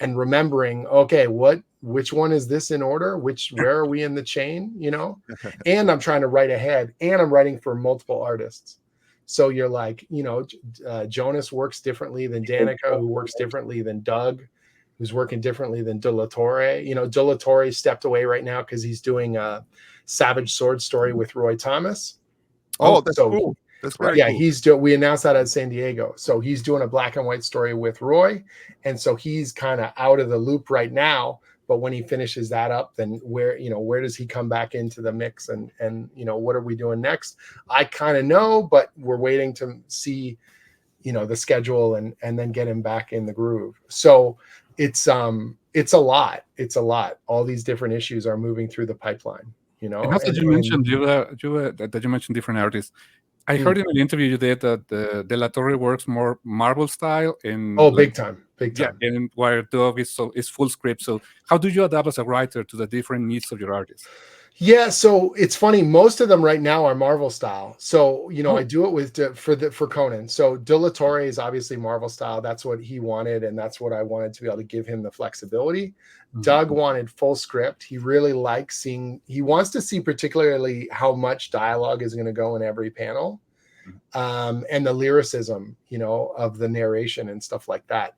and remembering, okay, which one is this in order? Where are we in the chain, you know? And I'm trying to write ahead, and I'm writing for multiple artists. So you're like, you know, Jonas works differently than Danica, who works differently than Doug, who's working differently than De La Torre. You know, De La Torre stepped away right now because he's doing a Savage Sword story with Roy Thomas. Oh, that's cool. That's very cool. We announced that at San Diego. So he's doing a black and white story with Roy. And so he's kind of out of the loop right now. But when he finishes that up, then where does he come back into the mix? And you know, what are we doing next? I kind of know, but we're waiting to see, you know, the schedule and then get him back in the groove. So it's a lot. It's a lot. All these different issues are moving through the pipeline, you know. And also, you mentioned that you mentioned different artists. I heard in an interview you did that De La Torre works more Marvel style. Big time. Yeah, and where Doug is full script. So how do you adapt as a writer to the different needs of your artists? Yeah, so it's funny. Most of them right now are Marvel style. So, you know, I do it for Conan. So De La Torre is obviously Marvel style. That's what he wanted, and that's what I wanted to be able to give him the flexibility. Mm-hmm. Doug wanted full script. He really likes he wants to see particularly how much dialogue is going to go in every panel, and the lyricism, you know, of the narration and stuff like that.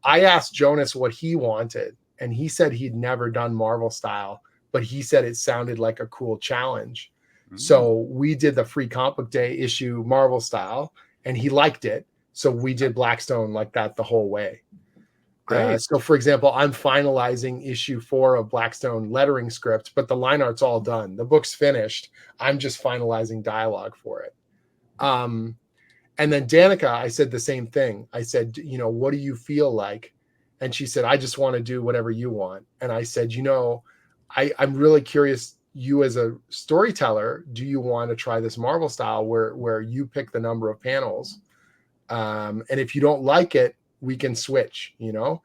I asked Jonas what he wanted, and he said he'd never done Marvel style, but he said it sounded like a cool challenge. Mm-hmm. So we did the Free Comic Book Day issue Marvel style, and he liked it. So we did Blackstone like that the whole way. So, for example, I'm finalizing issue 4 of Blackstone lettering script, but the line art's all done. The book's finished. I'm just finalizing dialogue for it. And then Danica, I said the same thing. I said, you know, what do you feel like? And she said, I just want to do whatever you want. And I said, you know, I'm really curious, you as a storyteller, do you want to try this Marvel style where you pick the number of panels? And if you don't like it, we can switch, you know?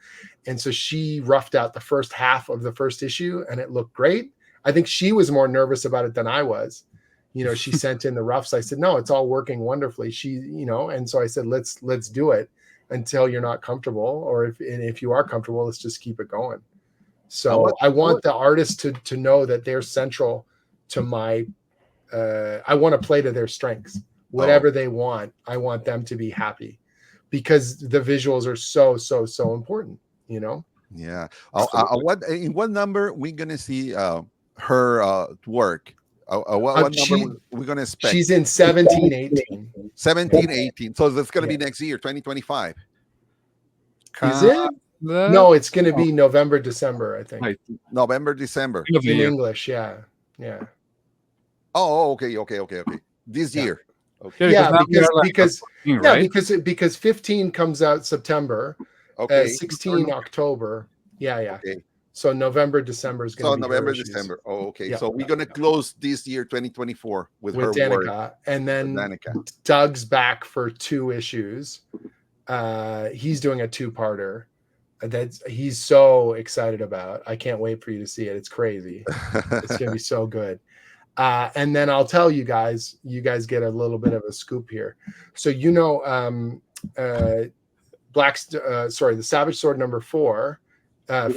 And so she roughed out the first half of the first issue, and it looked great. I think she was more nervous about it than I was. You know, she sent in the roughs. I said, no, it's all working wonderfully. You know, and so I said, let's do it until you're not comfortable, or if you are comfortable, let's just keep it going. So I want the artist to know that they're central to my, I want to play to their strengths. Whatever they want, I want them to be happy, because the visuals are so important, you know? Yeah. In what number we going to see her work? What number we're going to expect? She's in 17-18. 17-18. So that's going to be next year, 2025. Is it? No, it's going to be November, December, I think. Right. November, December. In English, yeah. Oh, okay. This year. Okay. Yeah, because 15 comes out September. Okay. 16 October. Yeah. Okay. So November, December is going to be November, her issues. December. Oh, okay. Yep. So we're going to close this year, 2024, with her Danica, work. and then Danica. Doug's back for 2 issues. He's doing a 2-parter. He's so excited about. I can't wait for you to see it. It's crazy. It's going to be so good. And then I'll tell you guys get a little bit of a scoop here. So the Savage Sword #4,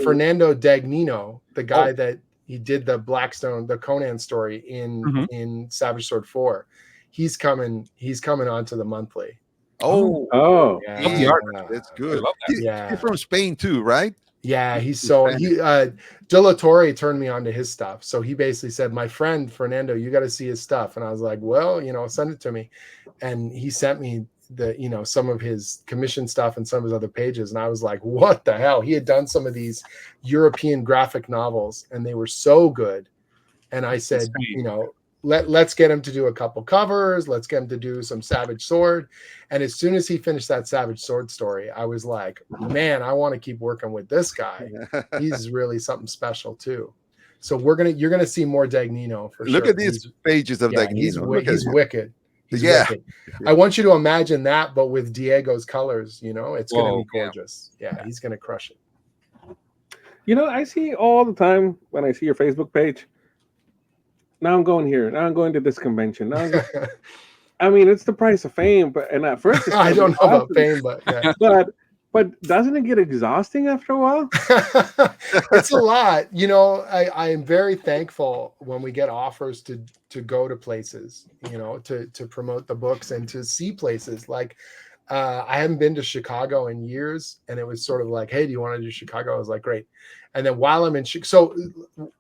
Fernando Dagnino, the guy that he did the Blackstone, the Conan story in Savage Sword 4, he's coming onto the monthly. Yeah, that's good. He's from Spain too, right? Yeah, De La Torre turned me on to his stuff. So he basically said, my friend Fernando, you got to see his stuff. And I was like, well, send it to me. And he sent me some of his commission stuff and some of his other pages. And I was like, what the hell? He had done some of these European graphic novels and they were so good. And I said, let's get him to do a couple covers. Let's get him to do some Savage Sword. And as soon as he finished that Savage Sword story, I was like, man, I want to keep working with this guy. He's really something special too. So you're gonna see more Dagnino for sure. Look at these pages of Dagnino. He's wicked. He's wicked. I want you to imagine that, but with Diego's colors. It's gonna be gorgeous. Yeah, he's gonna crush it. I see all the time when I see your Facebook page. Now I'm going here. Now I'm going to this convention. I mean, it's the price of fame, and at first I don't know about fame, but yeah. But doesn't it get exhausting after a while? It's a lot. I am very thankful when we get offers to go to places, to promote the books and to see places. Like I haven't been to Chicago in years, and it was sort of like, hey, do you want to do Chicago? I was like, great. And then while I'm in so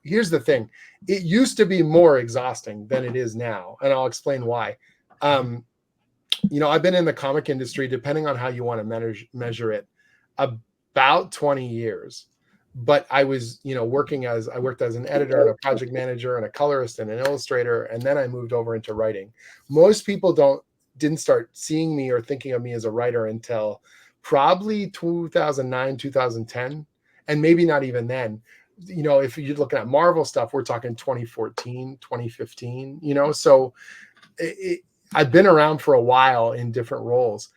here's the thing. It used to be more exhausting than it is now, and I'll explain why. I've been in the comic industry, depending on how you want to measure it, about 20 years. But I was, I worked as an editor and a project manager and a colorist and an illustrator, and then I moved over into writing. Most people didn't start seeing me or thinking of me as a writer until probably 2009, 2010, and maybe not even then. If you're looking at Marvel stuff, we're talking 2014, 2015, so I've been around for a while in different roles.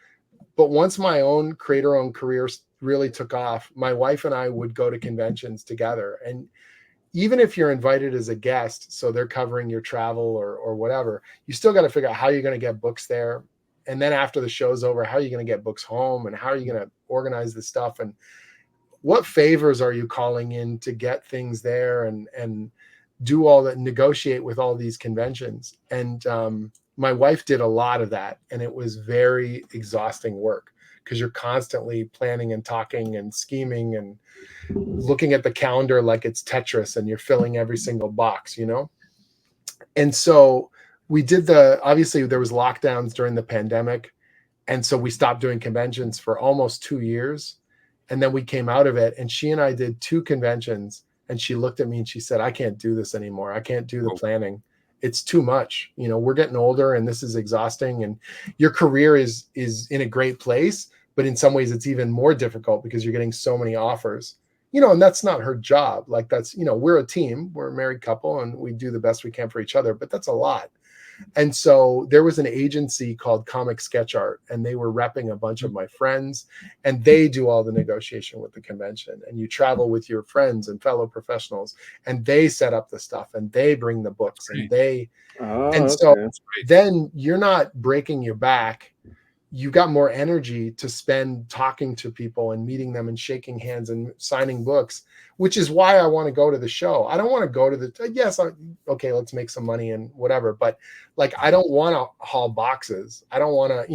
But once my own creator-owned career really took off, my wife and I would go to conventions together. And even if you're invited as a guest, so they're covering your travel or whatever, you still got to figure out how you're going to get books there. And then after the show's over, how are you going to get books home, and how are you going to organize this stuff, and what favors are you calling in to get things there and do all that, negotiate with all these conventions. And my wife did a lot of that, and it was very exhausting work because you're constantly planning and talking and scheming and looking at the calendar like it's Tetris and you're filling every single box, And so we did obviously there was lockdowns during the pandemic. And so we stopped doing conventions for almost 2 years. And then we came out of it, and she and I did 2 conventions, and she looked at me and she said, I can't do this anymore. I can't do the planning. It's too much. We're getting older and this is exhausting, and your career is in a great place, but in some ways it's even more difficult because you're getting so many offers, and that's not her job. Like that's, we're a team, we're a married couple, and we do the best we can for each other, but that's a lot. And so there was an agency called Comic Sketch Art, and they were repping a bunch of my friends, and they do all the negotiation with the convention, and you travel with your friends and fellow professionals, and they set up the stuff, and they bring the books, and so then you're not breaking your back. You got more energy to spend talking to people and meeting them and shaking hands and signing books, which is why I want to go to the show. I don't want to go to okay, let's make some money and whatever. But like, I don't want to haul boxes. I don't want to,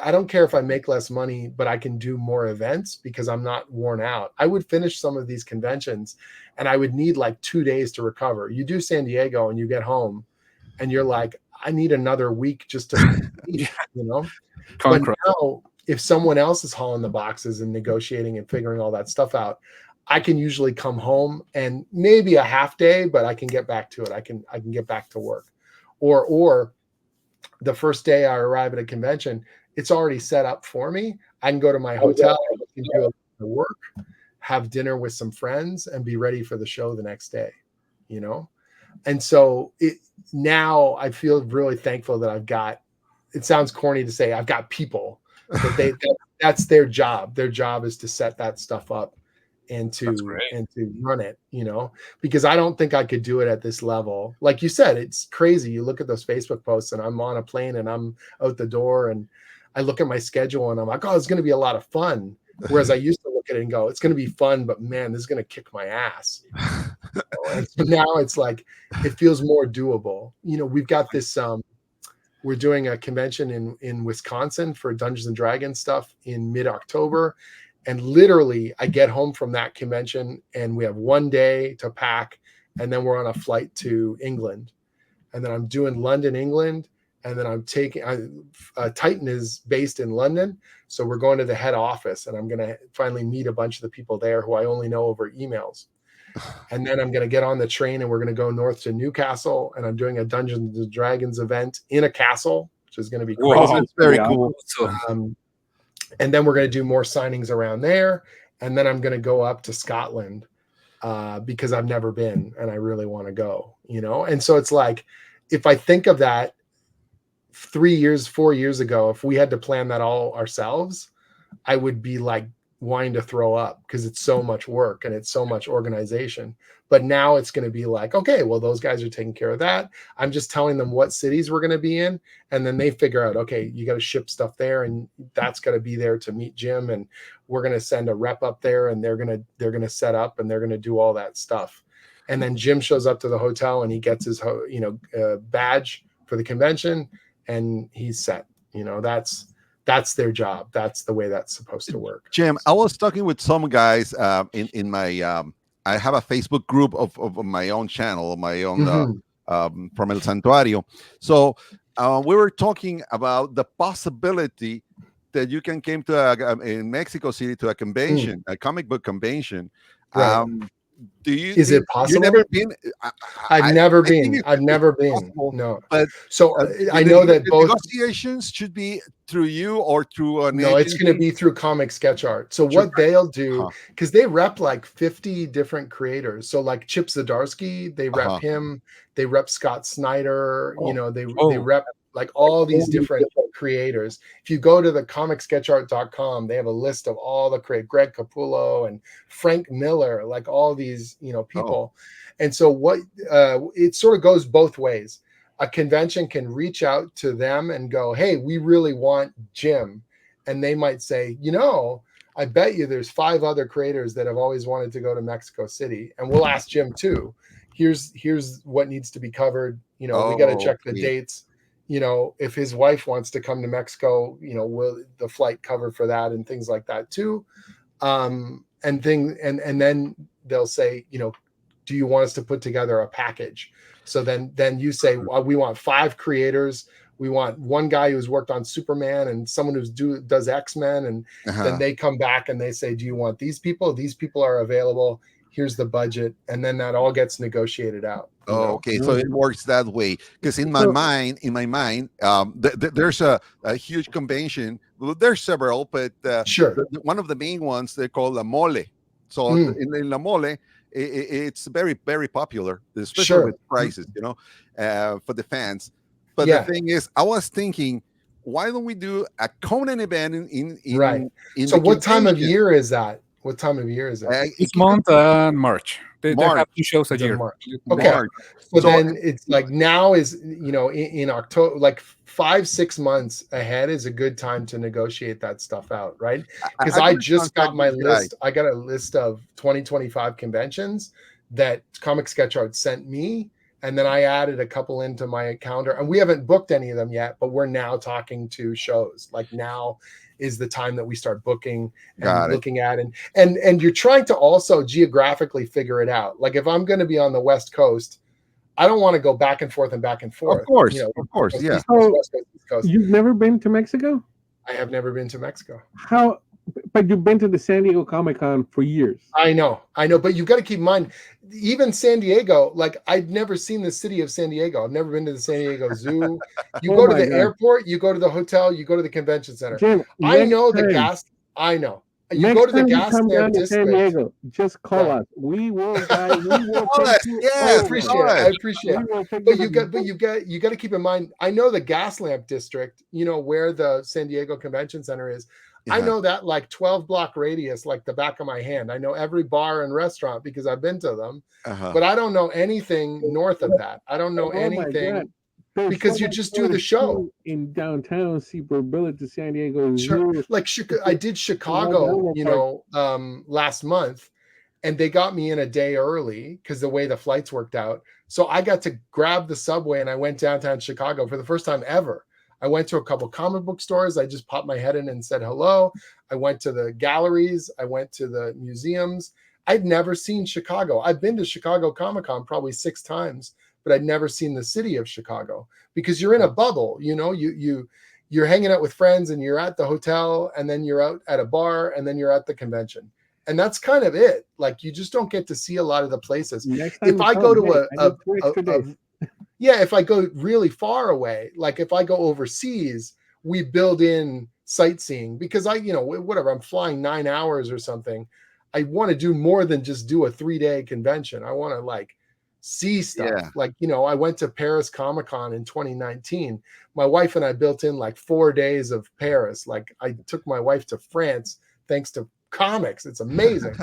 I don't care if I make less money, but I can do more events because I'm not worn out. I would finish some of these conventions and I would need like 2 days to recover. You do San Diego and you get home and you're like, I need another week just to, But now, if someone else is hauling the boxes and negotiating and figuring all that stuff out, I can usually come home and maybe a half day, but I can get back to it. I can get back to work, or the first day I arrive at a convention, it's already set up for me. I can go to my hotel and do a little work, have dinner with some friends, and be ready for the show the next day, you know? And so now I feel really thankful that I've got, it sounds corny to say I've got people that that's their job. Their job is to set that stuff up and to run it, you know, because I don't think I could do it at this level. Like you said, it's crazy. You look at those Facebook posts and I'm on a plane and I'm out the door and I look at my schedule and I'm like, oh, it's going to be a lot of fun. Whereas I used to look at it and go, it's going to be fun, but man, this is going to kick my ass. And so now it's like, it feels more doable. You know, we've got this, we're doing a convention in Wisconsin for Dungeons and Dragons stuff in mid-October. And literally I get home from that convention and we have one day to pack. And then we're on a flight to England. And then I'm doing London, England. And then I'm taking, Titan is based in London. So we're going to the head office and I'm going to finally meet a bunch of the people there who I only know over emails. And then I'm going to get on the train and we're going to go north to Newcastle. And I'm doing a Dungeons and Dragons event in a castle, which is going to be crazy. Wow, that's very cool. And then we're going to do more signings around there. And then I'm going to go up to Scotland because I've never been and I really want to go, you know? And so it's like, if I think of that 4 years ago, if we had to plan that all ourselves, I would be like wanting to throw up because it's so much work and it's so much organization. But now it's going to be like, okay, well, those guys are taking care of that. I'm just telling them what cities we're going to be in. And then they figure out, okay, you got to ship stuff there and that's got to be there to meet Jim. And we're going to send a rep up there and they're going to set up and they're going to do all that stuff. And then Jim shows up to the hotel and he gets his, badge for the convention and he's set. You know, that's their job. That's the way that's supposed to work. Jim, I was talking with some guys in my I have a Facebook group of my own channel, my own from El Santuario. So we were talking about the possibility that you can come to in Mexico City to a convention, a comic book convention. Right. Is it possible? You've never been? I've never been. No. But so I know that both negotiations should be through you or through an No, it's going to be through Comic Sketch Art. So what they'll do, because they rep like 50 different creators. So like Chip Zdarsky, they rep him. They rep Scott Snyder. You know, they rep like all these different creators. If you go to the comicsketchart.com, they have a list of all the Greg Capullo and Frank Miller, like all these, people. And so what it sort of goes both ways. A convention can reach out to them and go, hey, we really want Jim. And they might say, I bet you there's 5 other creators that have always wanted to go to Mexico City. And we'll ask Jim too. Here's what needs to be covered. We got to check the dates. If his wife wants to come to Mexico, will the flight cover for that and things like that too. And then they'll say, do you want us to put together a package? So then you say, well, we want 5 creators. We want one guy who's worked on Superman and someone who's does X-Men. And then they come back and they say, do you want these people? These people are available. Here's the budget. And then that all gets negotiated out. Okay. So it works that way. Because in my mind, there's a huge convention. Well, there's several, but one of the main ones, they call La Mole. So in La Mole, it's very, very popular, especially with prices, for the fans. But the thing is, I was thinking, why don't we do a Conan event in so what time of year is that? What time of year is it? This month, March. They have 2 shows a year. March. Okay. March. So then it's like now is, in October, like 5-6 months ahead is a good time to negotiate that stuff out, right? Because I just got my list. I got a list of 2025 conventions that Comic Sketch Art sent me. And then I added a couple into my calendar. And we haven't booked any of them yet, but we're now talking to shows. Like now is the time that we start booking and looking at and you're trying to also geographically figure it out. Like if I'm going to be on the West Coast, I don't want to go back and forth. Of course, yeah. So you've never been to Mexico? I have never been to Mexico. How? But you've been to the San Diego Comic-Con for years. I know. But you've got to keep in mind, even San Diego, like I'd never seen the city of San Diego. I've never been to the San Diego Zoo. You go to the airport, you go to the hotel, you go to the convention center. Jim, I know the gas. I know. You Next go to the time you gas come lamp down to San district. Diego, just call Yeah. us. We will guide. We will Call us, take you yes, I over. appreciate call it. I us. appreciate We it. will take But you. you got to keep in mind. I know the gas lamp district. You know where the San Diego Convention Center is. I Uh-huh. know that like 12 block radius, like the back of my hand. I know every bar and restaurant because I've been to them. Uh-huh. But I don't know anything north of that. I don't know Oh my God. anything There's because so you much just more do the to show. see in downtown Seaport Village to San Diego Sure. Zoo. Like I did Chicago, you know, last month, and they got me in a day early because the way the flights worked out. So I got to grab the subway and I went downtown Chicago for the first time ever. I went to a couple comic book stores. I just popped my head in and said hello. I went to the galleries. I went to the museums. I'd never seen Chicago. I've been to Chicago Comic-Con probably 6 times, but I'd never seen the city of Chicago because you're in a bubble. You know, you're hanging out with friends and you're at the hotel and then you're out at a bar and then you're at the convention. And that's kind of it. Like you just don't get to see a lot of the places. If I go to if I go really far away, like if I go overseas, we build in sightseeing because whatever, I'm flying 9 hours or something. I want to do more than just do a 3-day convention. I want to like see stuff. Yeah. Like, I went to Paris Comic-Con in 2019. My wife and I built in like 4 days of Paris. Like I took my wife to France thanks to comics. It's amazing.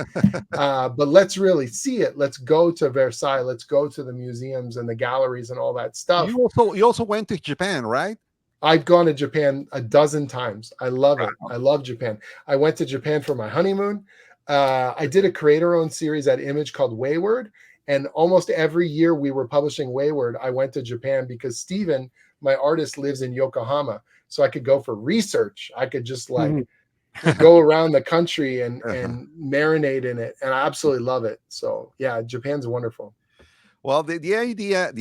But let's really see it. Let's go to Versailles. Let's go to the museums and the galleries and all that stuff. You also went to Japan, right? I've gone to Japan a dozen times. I love it. I love Japan. I went to Japan for my honeymoon. I did a creator-owned series at Image called Wayward. And almost every year we were publishing Wayward, I went to Japan because Steven, my artist, lives in Yokohama. So I could go for research. I could just like go around the country and marinate in it. And I absolutely love it. So yeah, Japan's wonderful. Well, the idea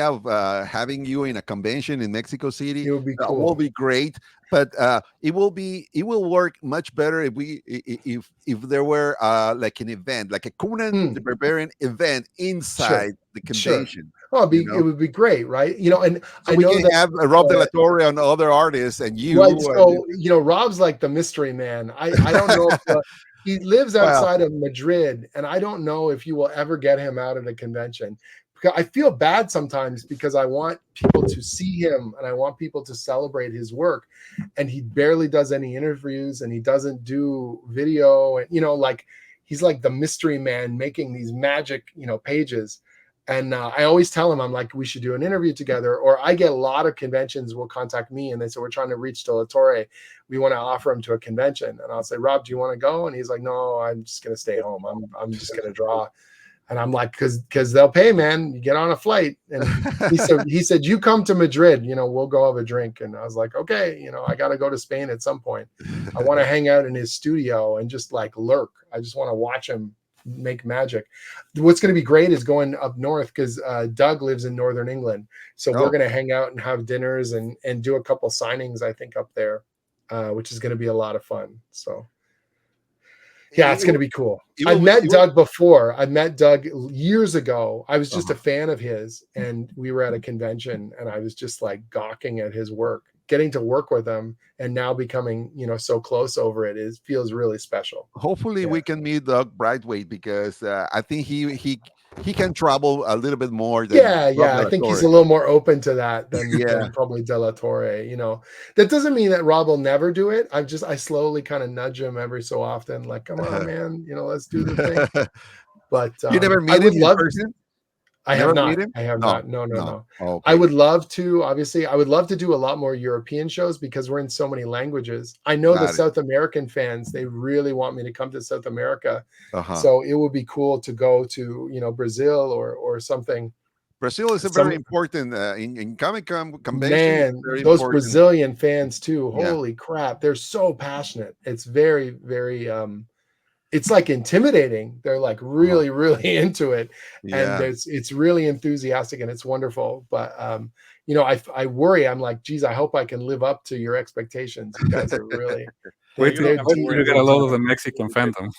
of having you in a convention in Mexico City It would be cool. will be great, but it will work much better if there were like an event, like a Conan the Barbarian event inside the convention. Oh, it would be great, right? And so I we know can that have Rob De La Torre and other artists, and you. Right. So Rob's like the mystery man. I don't know if he lives outside of Madrid, and I don't know if you will ever get him out of the convention. Because I feel bad sometimes because I want people to see him and I want people to celebrate his work, and he barely does any interviews and he doesn't do video, and like he's like the mystery man making these magic pages. And I always tell him, I'm like, we should do an interview together. Or I get a lot of conventions will contact me and they say, we're trying to reach De La Torre. We want to offer him to a convention. And I'll say, Rob, do you want to go? And he's like, no, I'm just going to stay home. I'm just going to draw. And I'm like, because they'll pay, man. You get on a flight. And he said, you come to Madrid, we'll go have a drink. And I was like, okay, I got to go to Spain at some point. I want to hang out in his studio and just like lurk. I just want to watch him make magic. What's going to be great is going up north because Doug lives in northern England, so we're going to hang out and have dinners and do a couple signings I think up there, which is going to be a lot of fun. So yeah, it's going to be cool. I met Doug before. I met Doug years ago. I was just a fan of his, and we were at a convention and I was just like gawking at his work. Getting to work with him and now becoming, so close over it feels really special. Hopefully we can meet Doug Brightway because I think he can travel a little bit more than I think he's a little more open to that than probably De La Torre. That doesn't mean that Rob will never do it. I slowly kind of nudge him every so often, like, come on, man, let's do the thing. But you never meet him in person? I have not. I have not. No. Oh, okay. I would love to. Obviously, I would love to do a lot more European shows because we're in so many languages. I know the South American fans, they really want me to come to South America. So it would be cool to go to, Brazil or something. Brazil is very important in Comic-Con convention. Man, those Brazilian fans too. Holy crap. They're so passionate. It's very, very it's like intimidating. They're like really, really into it. And it's really enthusiastic and it's wonderful. But, I worry. I'm like, geez, I hope I can live up to your expectations. You guys are really. Wait till you get a lot of the Mexican fandom.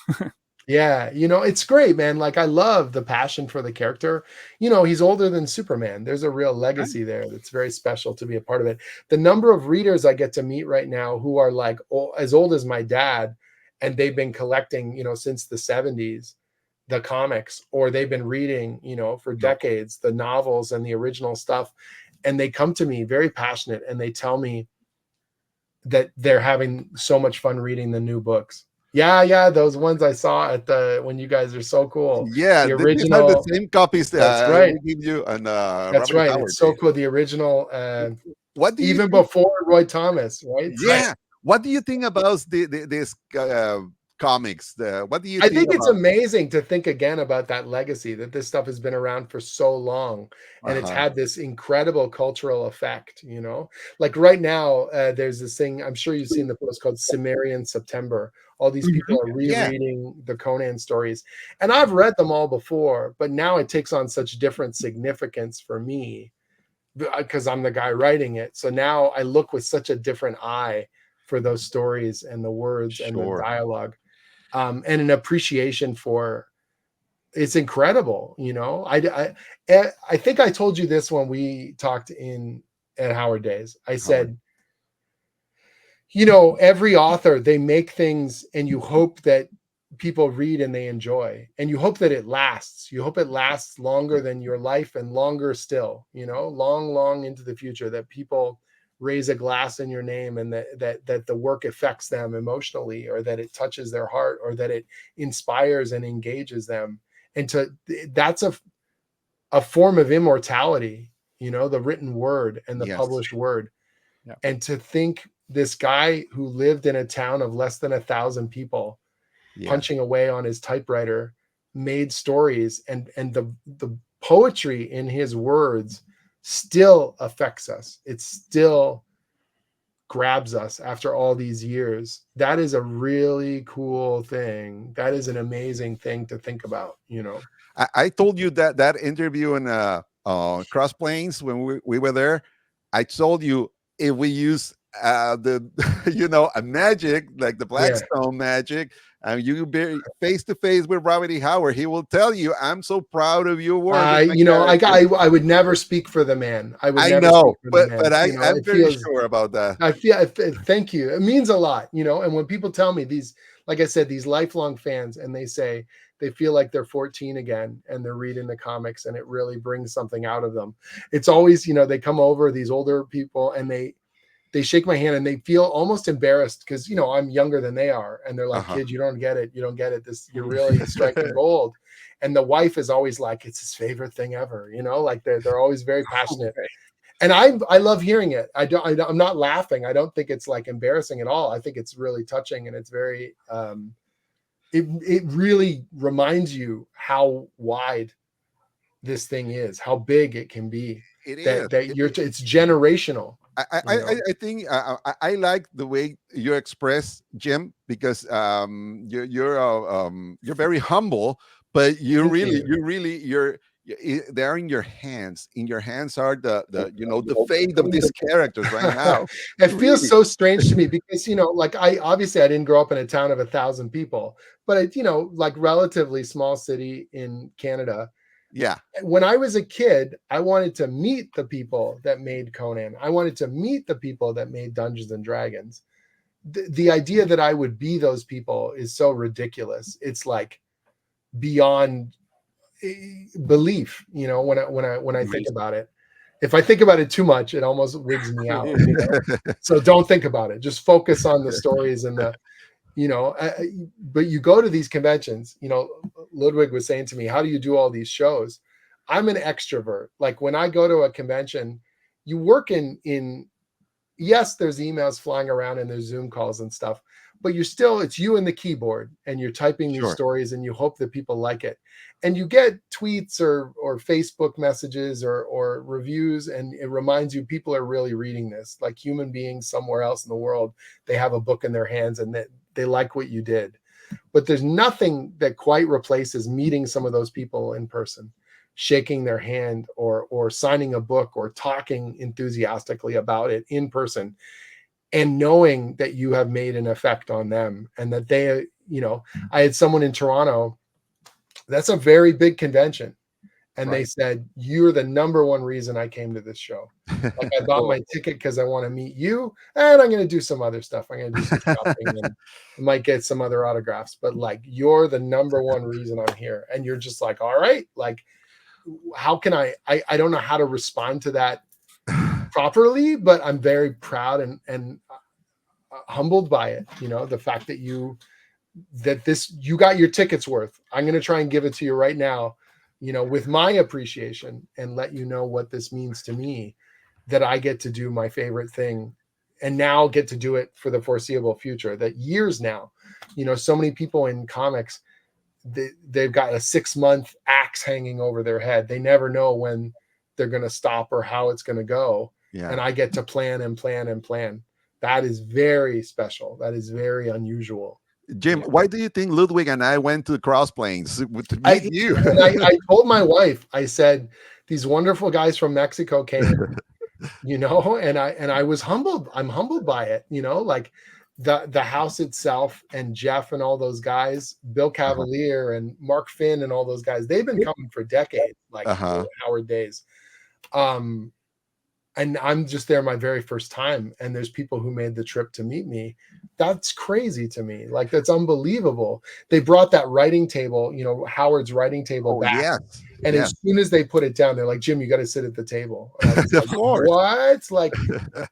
Yeah. It's great, man. Like I love the passion for the character. He's older than Superman. There's a real legacy there that's very special to be a part of it. The number of readers I get to meet right now who are like as old as my dad, and they've been collecting, since the 70s, the comics, or they've been reading, for decades, the novels and the original stuff. And they come to me very passionate and they tell me that they're having so much fun reading the new books. Yeah, those ones I saw when you guys are so cool. Yeah, the these are the original. same copies That's right. we give you on That's Robert right. Howard It's so Day. cool. The original, What do you even think? before Roy Thomas, right? Yeah. What do you think about this comics? What do you I think think it's about? amazing to think again about that legacy, that this stuff has been around for so long and it's had this incredible cultural effect, like right now, there's this thing, I'm sure you've seen the post called Cimmerian September. All these people are Yeah. rereading the Conan stories, and I've read them all before, but now it takes on such different significance for me because I'm the guy writing it. So now I look with such a different eye for those stories and the words and the dialogue. And an appreciation for it's incredible. I think I told you this when we talked at Howard Days. I said, every author, they make things and you hope that people read and they enjoy, and you hope that it lasts. You hope it lasts longer than your life and longer still, long into the future, that people raise a glass in your name and that the work affects them emotionally, or that it touches their heart, or that it inspires and engages them. And that's a form of immortality, the written word and the published word. Yeah. And to think this guy who lived in a town of less than 1,000 people, punching away on his typewriter, made stories, and the poetry in his words still affects us. It still grabs us after all these years. That is a really cool thing. That is an amazing thing to think about, I told you that interview in Cross Plains when we were there. I told you, if we use a magic like the Blackstone magic, and you be face to face with Robert E. Howard, he will tell you, "I'm so proud of your work." I would never speak for the man. I know, speak for the man. But I'm very sure about that. Thank you. It means a lot, and when people tell me these, like I said, these lifelong fans, and they say they feel like they're 14 again and they're reading the comics and it really brings something out of them. It's always, they come over, these older people, and they shake my hand and they feel almost embarrassed because, I'm younger than they are. And they're like, kid, you don't get it. You don't get it. You're really striking gold. And the wife is always like, it's his favorite thing ever. Like they're always very passionate. And I love hearing it. I'm not laughing. I don't think it's like embarrassing at all. I think it's really touching, and it's very, it really reminds you how wide this thing is, how big it can be. It's generational. I think I like the way you express, Jim, because you're very humble, but they're in your hands. In your hands are the fate of these characters right now. It feels so strange to me because, like I didn't grow up in a town of 1,000 people, but like relatively small city in Canada. Yeah. When I was a kid, I wanted to meet the people that made Conan. I wanted to meet the people that made Dungeons and Dragons. The idea that I would be those people is so ridiculous. It's like beyond belief, when I think about it. If I think about it too much, it almost wigs me out. So don't think about it. Just focus on the stories and the, but you go to these conventions, Ludwig was saying to me, how do you do all these shows? I'm an extrovert. Like when I go to a convention, you work in yes, there's emails flying around and there's Zoom calls and stuff, but it's you and the keyboard and you're typing these stories and you hope that people like it. And you get tweets or Facebook messages or reviews, and it reminds you people are really reading this, like human beings somewhere else in the world. They have a book in their hands and they like what you did. But there's nothing that quite replaces meeting some of those people in person, shaking their hand or signing a book or talking enthusiastically about it in person, and knowing that you have made an effect on them, and that they, I had someone in Toronto. That's a very big convention. And they said, you're the number one reason I came to this show. Like I bought my ticket because I want to meet you, and I'm going to do some other stuff. I'm going to do some shopping and I might get some other autographs, but like, you're the number one reason I'm here. And you're just like, all right, like, how can I don't know how to respond to that properly, but I'm very proud and humbled by it. You know, the fact that you got your ticket's worth. I'm going to try and give it to you right now, you know, with my appreciation, and let you know what this means to me, that I get to do my favorite thing and now get to do it for the foreseeable future. That years now, you know, so many people in comics, they've got a 6-month axe hanging over their head. They never know when they're going to stop or how it's going to go. Yeah. And I get to plan and plan and plan. That is very special. That is very unusual. Jim, why do you think Ludwig and I went to Cross Plains to meet you? I told my wife, I said, these wonderful guys from Mexico came, you know, and I was humbled. I'm humbled by it, you know, like the house itself and Jeff and all those guys, Bill Cavalier and Mark Finn and all those guys, they've been coming for decades, like Howard days. And I'm just there my very first time, and there's people who made the trip to meet me. That's crazy to me. Like, that's unbelievable. They brought that writing table, you know, Howard's writing table back. Yes. And as soon as they put it down, they're like, Jim, you got to sit at the table. And I was like, what? Like,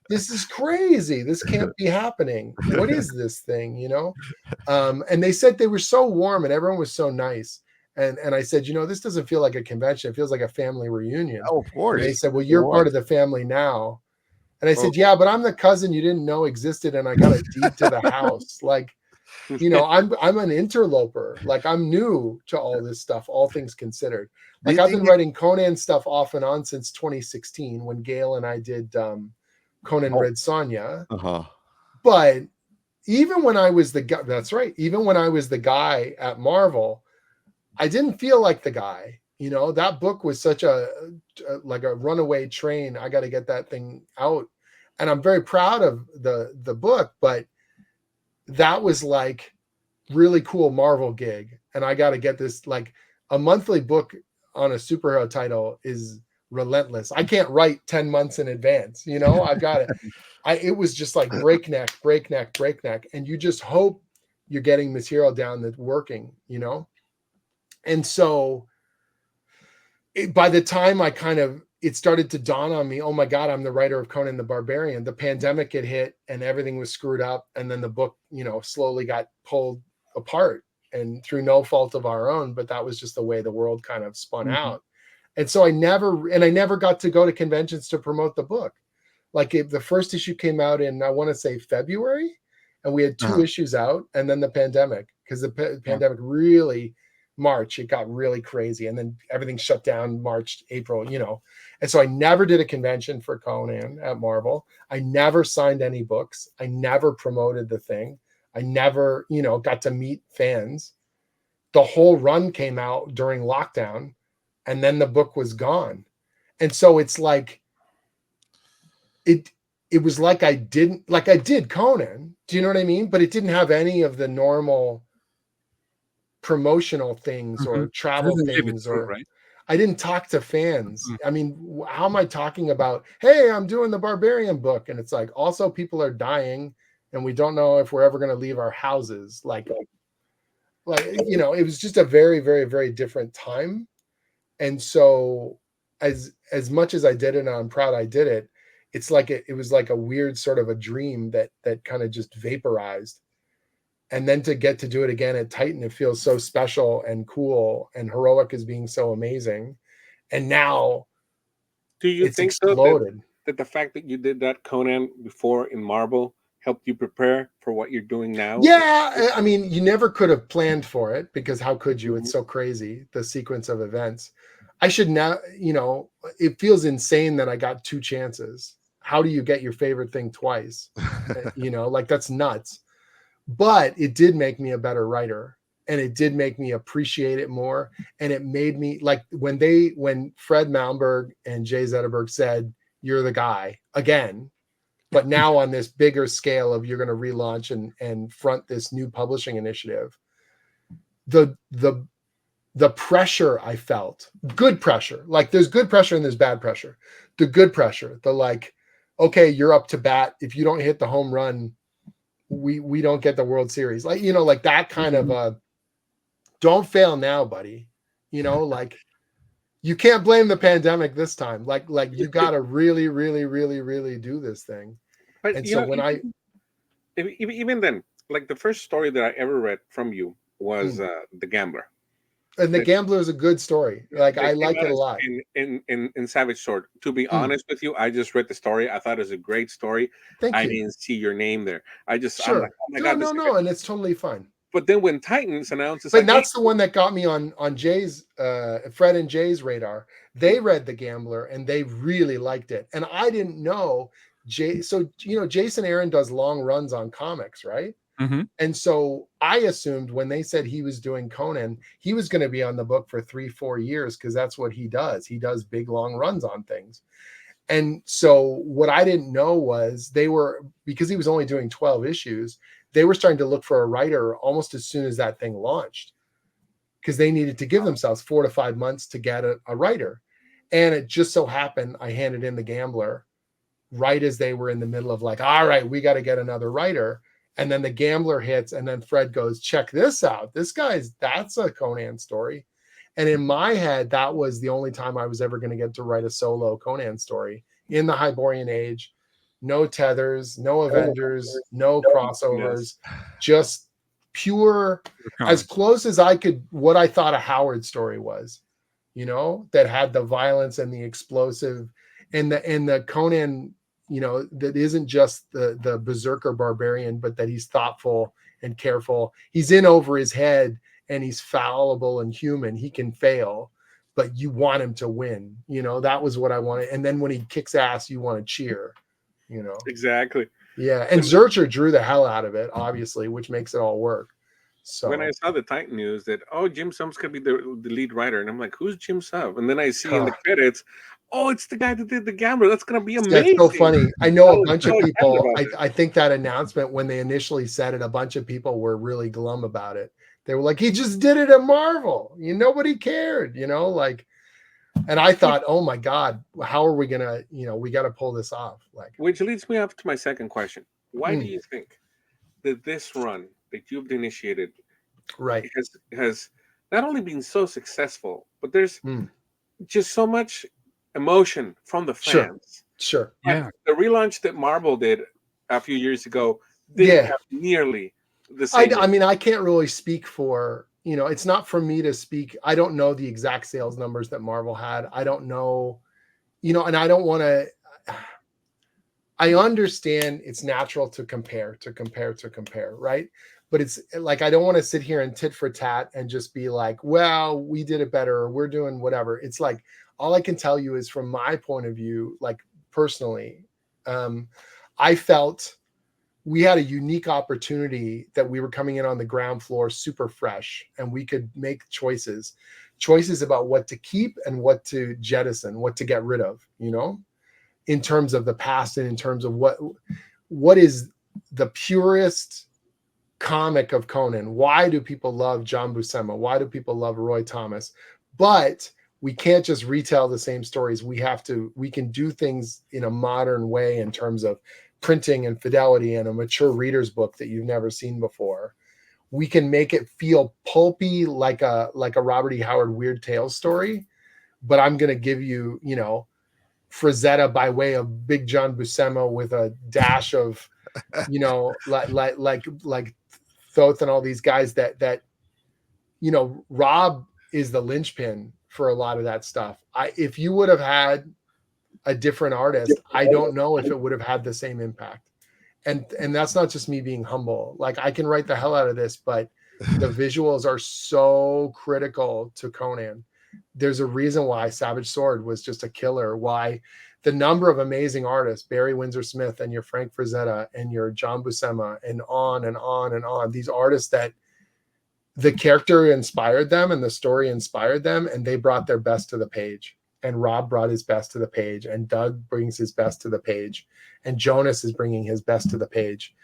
this is crazy. This can't be happening. What is this thing, you know? And they said they were so warm and everyone was so nice. And I said, you know, this doesn't feel like a convention. It feels like a family reunion. Oh, of course. And they said, well, you're part of the family now. And I said, yeah, but I'm the cousin you didn't know existed, and I got a deed to the house. Like, you know, I'm an interloper. Like, I'm new to all this stuff, all things considered. Like, I've been writing Conan stuff off and on since 2016 when Gail and I did Conan Red Sonja. But even when I was the guy, that's right, even when I was the guy at Marvel, I didn't feel like the guy. You know, that book was such like a runaway train. I got to get that thing out. And I'm very proud of the book, but that was like really cool Marvel gig. And I got to get this, like, a monthly book on a superhero title is relentless. I can't write 10 months in advance. You know, I've got it. It was just like breakneck. And you just hope you're getting material down that's working, you know? And so by the time it started to dawn on me, oh my God, I'm the writer of Conan the Barbarian. The pandemic had hit and everything was screwed up. And then the book, you know, slowly got pulled apart, and through no fault of our own, but that was just the way the world kind of spun out. And so I never got to go to conventions to promote the book. Like, the first issue came out in, I want to say February, and we had 2 issues out, and then the pandemic, because the pandemic really, March, it got really crazy, and then everything shut down March, April, you know. And so I never did a convention for Conan at Marvel. I never signed any books. I never promoted the thing. I never, you know, got to meet fans. The whole run came out during lockdown, and then the book was gone. And so it's like, it was like I did Conan. Do you know what I mean? But it didn't have any of the normal promotional things or travel things, or right? I didn't talk to fans. I mean, how am I talking about, hey, I'm doing the Barbarian book, and it's like, also people are dying and we don't know if we're ever going to leave our houses. Like, you know, it was just a very, very, very different time. And so as much as I did it and I'm proud I did it, it's like it was like a weird sort of a dream that kind of just vaporized. And then to get to do it again at Titan, it feels so special and cool, and Heroic is being so amazing. And now do you think exploded. So that the fact that you did that Conan before in Marvel helped you prepare for what you're doing now? Yeah, I mean, you never could have planned for it, because how could you? It's so crazy, the sequence of events. I should now, you know, it feels insane that I got 2 chances. How do you get your favorite thing twice? You know, like, that's nuts. But it did make me a better writer, and it did make me appreciate it more. And it made me, like, when Fred Malmberg and Jay Zetterberg said, you're the guy again, but now on this bigger scale of, you're going to relaunch and front this new publishing initiative. The the pressure I felt, good pressure, like there's good pressure and there's bad pressure. The good pressure, the like, okay, you're up to bat. If you don't hit the home run, we don't get the World Series. Like, you know, like that kind of don't fail now, buddy. You know, like you can't blame the pandemic this time. Like you got to really, really, really, really do this thing. But and so when even then, like the first story that I ever read from you was The Gambler. And The Gambler is a good story. Like I like it a lot. In Savage Sword. To be honest with you, I just read the story. I thought it was a great story. I didn't see your name there. I'm like, oh my God, no, and it's totally fine. But then when Titans announces, but that's the one that got me on Jay's Fred and Jay's radar. They read The Gambler and they really liked it, and I didn't know Jay. So you know, Jason Aaron does long runs on comics, right? Mm-hmm. And so I assumed when they said he was doing Conan, he was going to be on the book for 3-4 years because that's what he does. He does big long runs on things. And so what I didn't know was because he was only doing 12 issues, they were starting to look for a writer almost as soon as that thing launched because they needed to give themselves 4 to 5 months to get a writer. And it just so happened I handed in The Gambler right as they were in the middle of like, all right, we got to get another writer. And then The Gambler hits, and then Fred goes, check this out. That's a Conan story. And in my head, that was the only time I was ever going to get to write a solo Conan story in the Hyborian Age. No tethers, no Avengers, no crossovers, just pure, as close as I could, what I thought a Howard story was, you know, that had the violence and the explosive and the Conan, you know, that isn't just the berserker barbarian, but that he's thoughtful and careful. He's in over his head and he's fallible and human. He can fail, but you want him to win. You know, that was what I wanted. And then when he kicks ass, you want to cheer, you know. Exactly. Yeah. And Zurcher drew the hell out of it, obviously, which makes it all work. So when I saw the Titan news that, Jim Sub's going to be the lead writer, and I'm like, who's Jim Sub? And then I see in the credits, it's the guy that did The Gambler. That's going to be amazing. That's so funny. I know a bunch of people, I think that announcement, when they initially said it, a bunch of people were really glum about it. They were like, he just did it at Marvel. Nobody cared, like, and I thought, oh my God, how are we going to, we got to pull this off. Like, which leads me up to my second question. Why do you think that this run that you've initiated has not only been so successful, but there's just so much emotion from the fans? Sure. Yeah. The relaunch that Marvel did a few years ago didn't have nearly the same. I mean, I can't really speak for, it's not for me to speak. I don't know the exact sales numbers that Marvel had. I don't know, and I don't want to, I understand it's natural to compare, right? But it's like, I don't want to sit here and tit for tat and just be like, well, we did it better, or we're doing whatever. It's like, all I can tell you is from my point of view, like personally, I felt we had a unique opportunity that we were coming in on the ground floor super fresh, and we could make choices about what to keep and what to jettison, what to get rid of, in terms of the past and in terms of what is the purest comic of Conan. Why do people love John Buscema? Why do people love Roy Thomas? But we can't just retell the same stories. We can do things in a modern way in terms of printing and fidelity and a mature reader's book that you've never seen before. We can make it feel pulpy like a Robert E. Howard Weird Tales story, but I'm going to give you, Frazetta by way of Big John Buscema with a dash of, like Thoth and all these guys that Rob is the linchpin for a lot of that stuff. If you would have had a different artist, I don't know if it would have had the same impact. And that's not just me being humble. Like, I can write the hell out of this, but the visuals are so critical to Conan. There's a reason why Savage Sword was just a killer. Why the number of amazing artists, Barry Windsor Smith and your Frank Frazetta and your John Buscema and on and on and on. These artists that the character inspired them and the story inspired them, and they brought their best to the page. And Rob brought his best to the page, and Doug brings his best to the page, and Jonas is bringing his best to the page.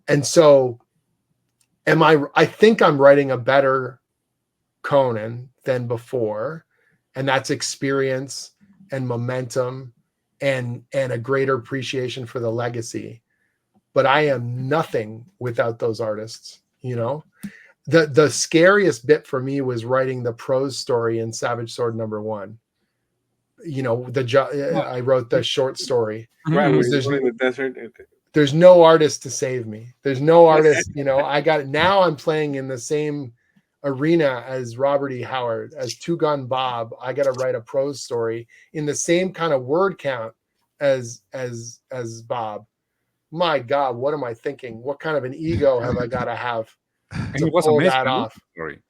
And so I think I'm writing a better Conan than before, and that's experience and momentum and a greater appreciation for the legacy. But I am nothing without those artists. The scariest bit for me was writing the prose story in Savage Sword #1. I wrote the short story. Right, Because in the desert. there's no artist to save me. There's no artist. I got it. Now I'm playing in the same arena as Robert E. Howard, as Two Gun Bob. I got to write a prose story in the same kind of word count as Bob. My God, what am I thinking? What kind of an ego have I got to have to pull that off?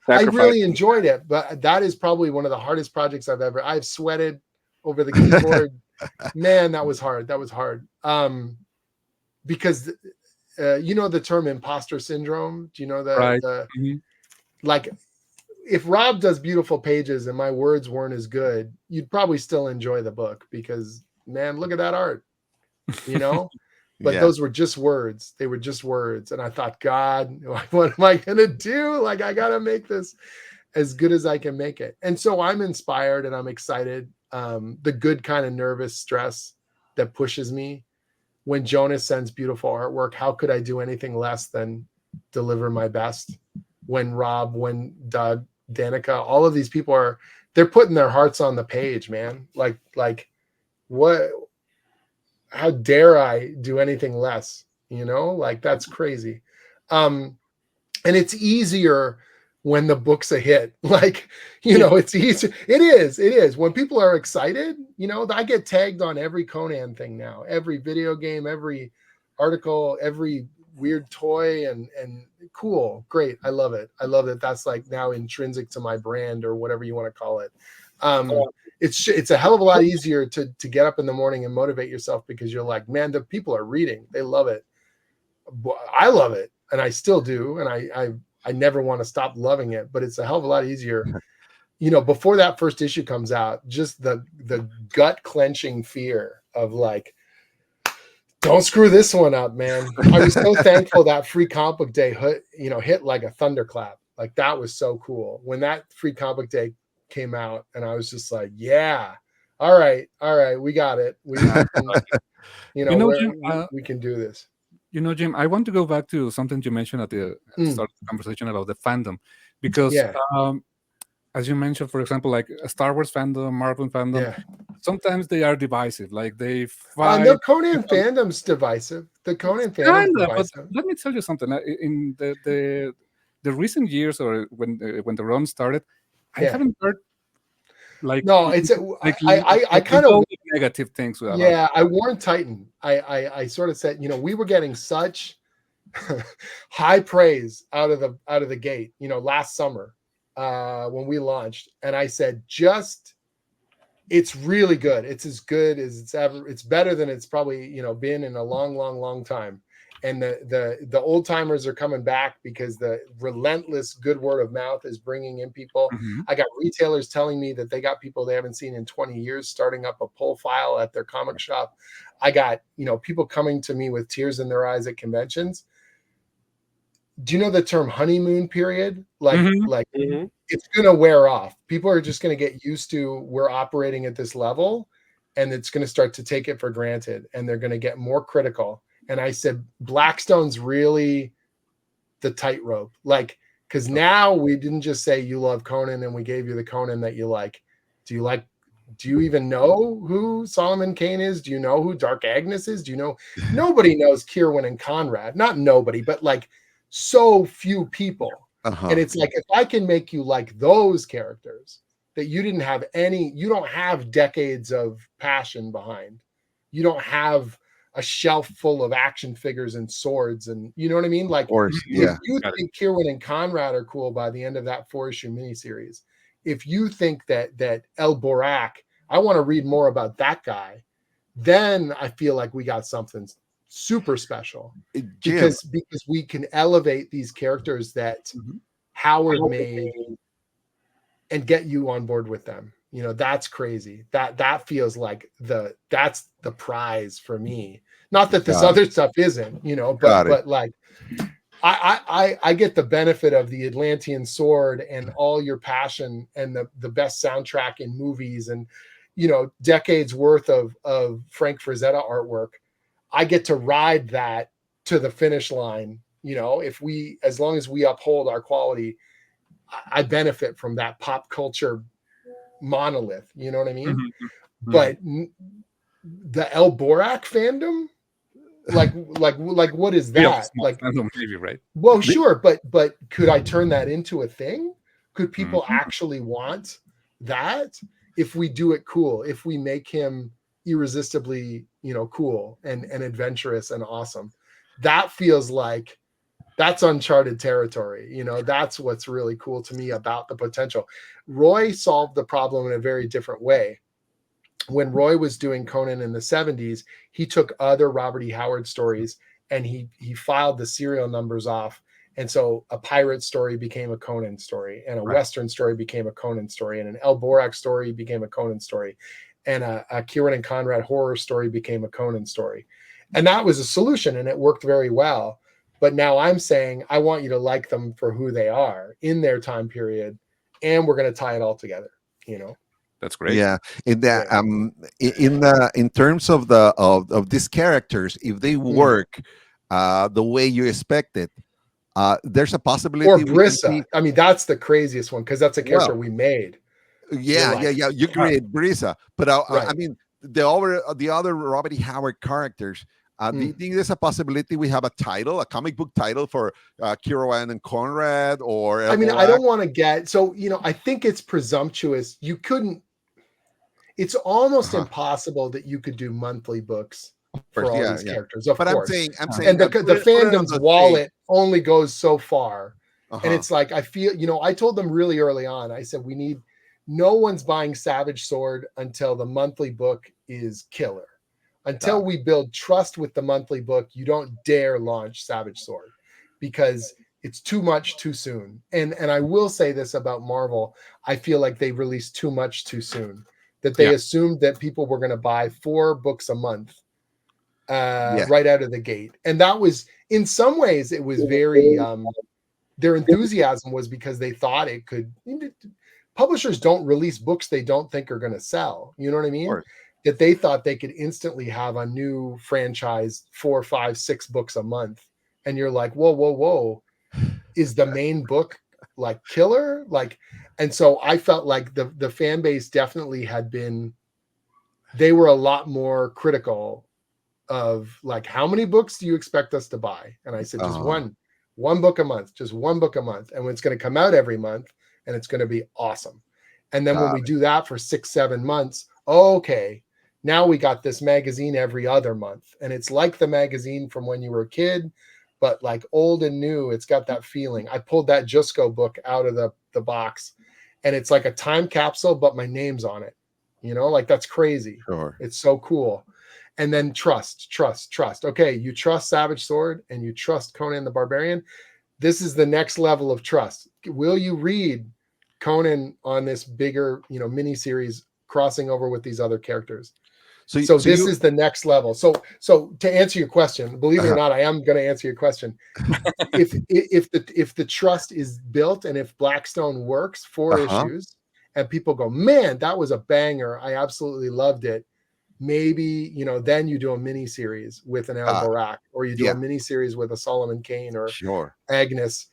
I really enjoyed it, but that is probably one of the hardest projects I've sweated over the keyboard. Man, that was hard. Because the term imposter syndrome. Do you know that? Like, if Rob does beautiful pages and my words weren't as good, you'd probably still enjoy the book because, man, look at that art, But those were just words. They were just words. And I thought, God, what am I going to do? Like, I got to make this as good as I can make it. And so I'm inspired and I'm excited. The good kind of nervous stress that pushes me. When Jonas sends beautiful artwork, how could I do anything less than deliver my best? When Rob, when Doug, Danica, all of these people they're putting their hearts on the page, man. Like what? How dare I do anything less? Like, that's crazy. And it's easier when the book's a hit. Like, it's easy. It is. When people are excited, I get tagged on every Conan thing now, every video game, every article, every weird toy, and cool, great. I love it. That's like now intrinsic to my brand or whatever you want to call it. It's a hell of a lot easier to get up in the morning and motivate yourself because you're like, man, the people are reading. They love it. I love it. And I still do. And I never want to stop loving it, but it's a hell of a lot easier. Before that first issue comes out, just the gut clenching fear of like, don't screw this one up, man. I was so thankful that Free Comic Book Day hit like a thunderclap. Like, that was so cool. When that Free Comic Book Day came out, and I was just like, yeah, all right, we got it. We can do this. Jim, I want to go back to something you mentioned at the start of the conversation about the fandom, because as you mentioned, for example, like a Star Wars fandom, Marvel fandom, sometimes they are divisive. Like, they fight. The Conan fandom's divisive. The Conan fandom's divisive. But let me tell you something. In the recent years, or when the run started, I haven't heard I kind of negative things. I warned Titan. I sort of said, we were getting such high praise out of the gate, last summer when we launched, and I said, it's really good. It's as good as it's ever. It's better than it's probably been in a long time. And the old timers are coming back because the relentless good word of mouth is bringing in people. I got retailers telling me that they got people they haven't seen in 20 years starting up a pull file at their comic shop. I got people coming to me with tears in their eyes at conventions. Do you know the term honeymoon period? It's going to wear off. People are just going to get used to we're operating at this level, and it's going to start to take it for granted, and they're going to get more critical. And I said, Blackstone's really the tightrope. Like, because now we didn't just say you love Conan and we gave you the Conan that you like. Do you even know who Solomon Kane is? Do you know who Dark Agnes is? Do you know? Nobody knows Kierwin and Conrad. Not nobody, but like so few people. And it's like, if I can make you like those characters that you don't have decades of passion behind. You don't have a shelf full of action figures and swords, and you know what I mean? Like, if you think Kierwin and Conrad are cool by the end of that 4-issue miniseries, if you think that El Borak, I want to read more about that guy, then I feel like we got something super special because we can elevate these characters that Howard made and get you on board with them. That's crazy. That feels like that's the prize for me. Not that this other stuff isn't, but like I get the benefit of the Atlantean sword and all your passion and the best soundtrack in movies and, you know, decades worth of Frank Frazetta artwork. I get to ride that to the finish line. You know, as long as we uphold our quality, I benefit from that pop culture monolith. You know what I mean? Mm-hmm. But the El Borak fandom, like what is that? Like, fandom, maybe, right? Well, sure, but could I turn that into a thing? Could people Mm-hmm. actually want that if we do it cool? If we make him irresistibly, you know, cool and adventurous and awesome, that feels like that's uncharted territory. You know, that's what's really cool to me about the potential. Roy solved the problem in a very different way. When Roy was doing Conan in the 70s, he took other Robert E. Howard stories and he filed the serial numbers off. And so a pirate story became a Conan story, and a Western story became a Conan story, and an El Borak story became a Conan story, and a Kieran and Conrad horror story became a Conan story. And that was a solution, and it worked very well. But now I'm saying I want you to like them for who they are in their time period, and we're going to tie it all together, you know? That's great. Yeah, in that in terms of these characters, if they work the way you expected, there's a possibility. Or Brissa. I mean, that's the craziest one because that's a character we made. Yeah. You create Brissa, but I mean the other Robert E. Howard characters. Do you think there's a possibility we have a comic book title for Kieran and Conrad or? I mean, I don't want to get so, you know, I think it's presumptuous. You couldn't. It's almost impossible that you could do monthly books for all these characters. Of course, I'm saying, and the fandom's wallet only goes so far. And it's like, I feel, you know, I told them really early on. I said, no one's buying Savage Sword until the monthly book is killer. Until we build trust with the monthly book, you don't dare launch Savage Sword because it's too much too soon. And I will say this about Marvel. I feel like they released too much too soon. That they assumed that people were going to buy 4 books a month right out of the gate. And that was, in some ways, it was very, their enthusiasm was because they thought it could. Publishers don't release books they don't think are going to sell. You know what I mean? That they thought they could instantly have a new franchise, 4, 5, 6 books a month. And you're like, whoa. Is the main book like killer? Like, and so I felt like the fan base definitely they were a lot more critical of like, how many books do you expect us to buy? And I said, just one book a month, just one book a month. And it's going to come out every month and it's going to be awesome. And then when we do that for 6, 7 months, okay, now we got this magazine every other month. And it's like the magazine from when you were a kid, but like old and new. It's got that feeling. I pulled that Jusco book out of the box and it's like a time capsule, but my name's on it. You know, like that's crazy. Sure. It's so cool. And then trust. Okay, you trust Savage Sword and you trust Conan the Barbarian. This is the next level of trust. Will you read Conan on this bigger, you know, mini series crossing over with these other characters? So this is the next level. So to answer your question, believe it or not, I am going to answer your question. if the trust is built and if Blackstone works 4 issues and people go, man, that was a banger, I absolutely loved it. Maybe, you know, then you do a mini series with an El Borak, or you do a mini series with a Solomon Kane or Agnes.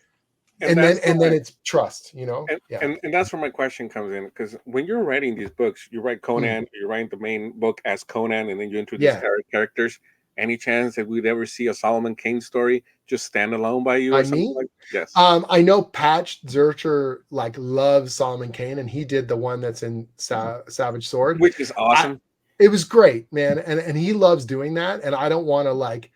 And then it's trust, you know. And that's where my question comes in, because when you're writing these books, you write Conan, you write the main book as Conan, and then you introduce characters. Any chance that we'd ever see a Solomon Kane story just stand alone by you or something like that? Yes. I know Patch Zurcher like loves Solomon Kane, and he did the one that's in Savage Sword, which is awesome. It was great, man, and he loves doing that. And I don't want to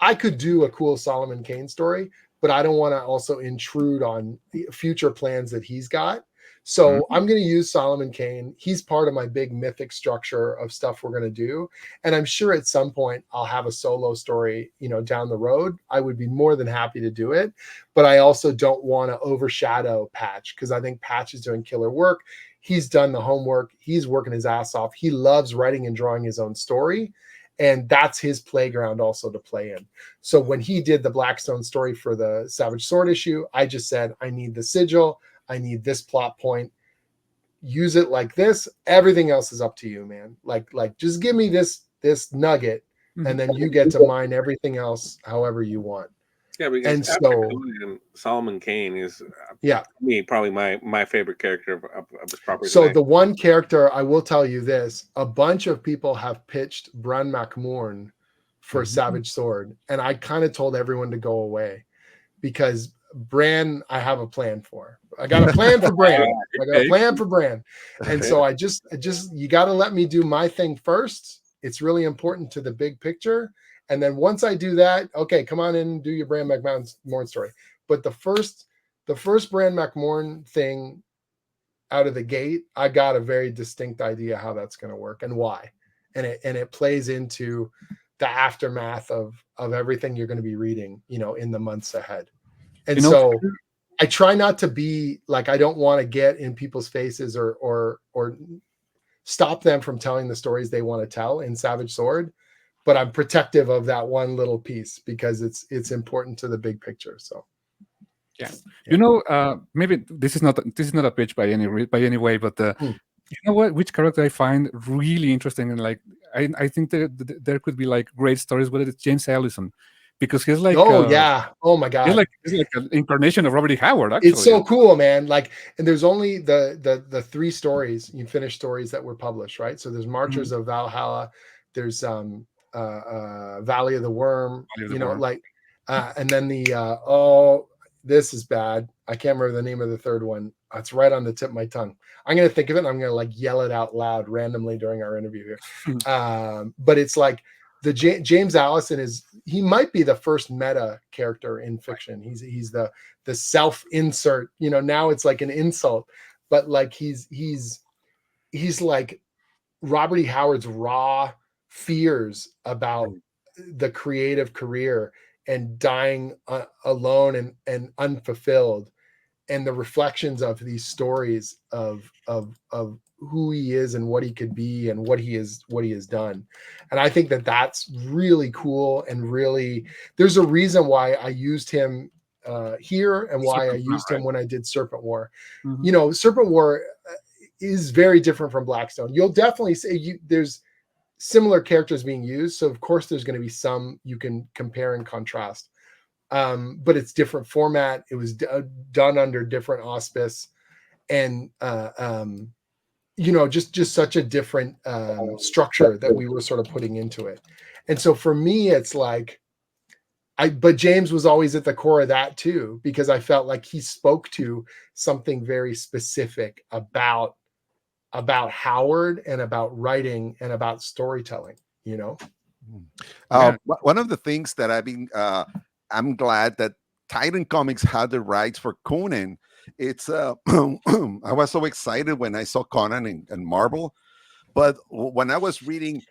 I could do a cool Solomon Kane story, but I don't want to also intrude on the future plans that he's got. So I'm going to use Solomon Kane. He's part of my big mythic structure of stuff we're going to do. And I'm sure at some point I'll have a solo story, you know, down the road. I would be more than happy to do it. But I also don't want to overshadow Patch, because I think Patch is doing killer work. He's done the homework. He's working his ass off. He loves writing and drawing his own story. And that's his playground also to play in. So when he did the Blackstone story for the Savage Sword issue, I just said, I need the sigil. I need this plot point. Use it like this. Everything else is up to you, man. Like just give me this nugget, and then you get to mine everything else however you want. Yeah, because and after so Conan, Solomon Kane is yeah, me probably my favorite character of his property. So the one character, I will tell you this, a bunch of people have pitched Bran McMorn for Savage Sword, and I kind of told everyone to go away because Bran, I have a plan for. I got a plan for Bran. I got a plan for Bran. And so I just you got to let me do my thing first. It's really important to the big picture. And then once I do that, okay, come on in and do your Bran McMorn story. But the first Bran McMorn thing out of the gate, I got a very distinct idea how that's going to work and why. And it plays into the aftermath of everything you're going to be reading, in the months ahead. And so I try not to be like, I don't want to get in people's faces or stop them from telling the stories they want to tell in Savage Sword, but I'm protective of that one little piece because it's important to the big picture. So yeah. Maybe this is not a pitch by any way, but you know what? Which character I find really interesting, and like I think there could be like great stories with it. It's James Allison, because he's like oh my god, he's like an incarnation of Robert E. Howard. Actually, it's so cool, man. Like, and there's only the 3 stories, you finished stories that were published, right? So there's Marchers of Valhalla, there's Valley of the Worm, and then this is bad. I can't remember the name of the third one. It's right on the tip of my tongue. I'm going to think of it and I'm going to like yell it out loud randomly during our interview here. But it's like James Allison he might be the first meta character in fiction. He's the self-insert, now it's like an insult, but like he's like Robert E. Howard's raw fears about the creative career and dying alone and unfulfilled, and the reflections of these stories of who he is and what he could be and what he has done. And I think that that's really cool, and really there's a reason why I used him here and why I used him when I did Serpent War. Serpent War is very different from Blackstone. You'll definitely say there's similar characters being used, so of course there's going to be some you can compare and contrast, but it's different format. It was done under different auspice, and just such a different structure that we were sort of putting into it. And so for me, it's like but James was always at the core of that too, because I felt like he spoke to something very specific about Howard and about writing and about storytelling, One of the things that I'm glad that Titan Comics had the rights for Conan. It's I was so excited when I saw Conan and Marvel, but when I was reading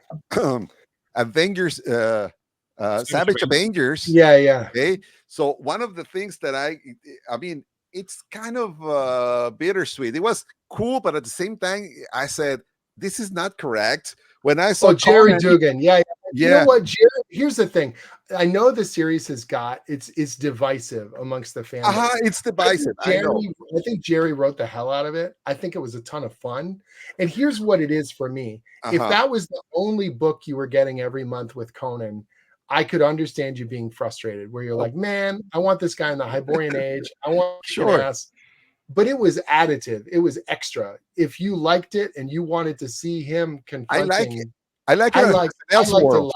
Avengers, Savage Avengers, okay. So one of the things that I mean, it's kind of bittersweet. It was cool, but at the same time, I said, this is not correct. When I saw Jerry Conan, Dugan, you know what, Jerry? Here's the thing. I know the series has got it's divisive amongst the fans. It's divisive. I think Jerry wrote the hell out of it. I think it was a ton of fun. And here's what it is for me. If that was the only book you were getting every month with Conan, I could understand you being frustrated, where you're like, man, I want this guy in the Hyborian age. I want ass. But it was additive. It was extra. If you liked it and you wanted to see him confronting, I liked it a lot too.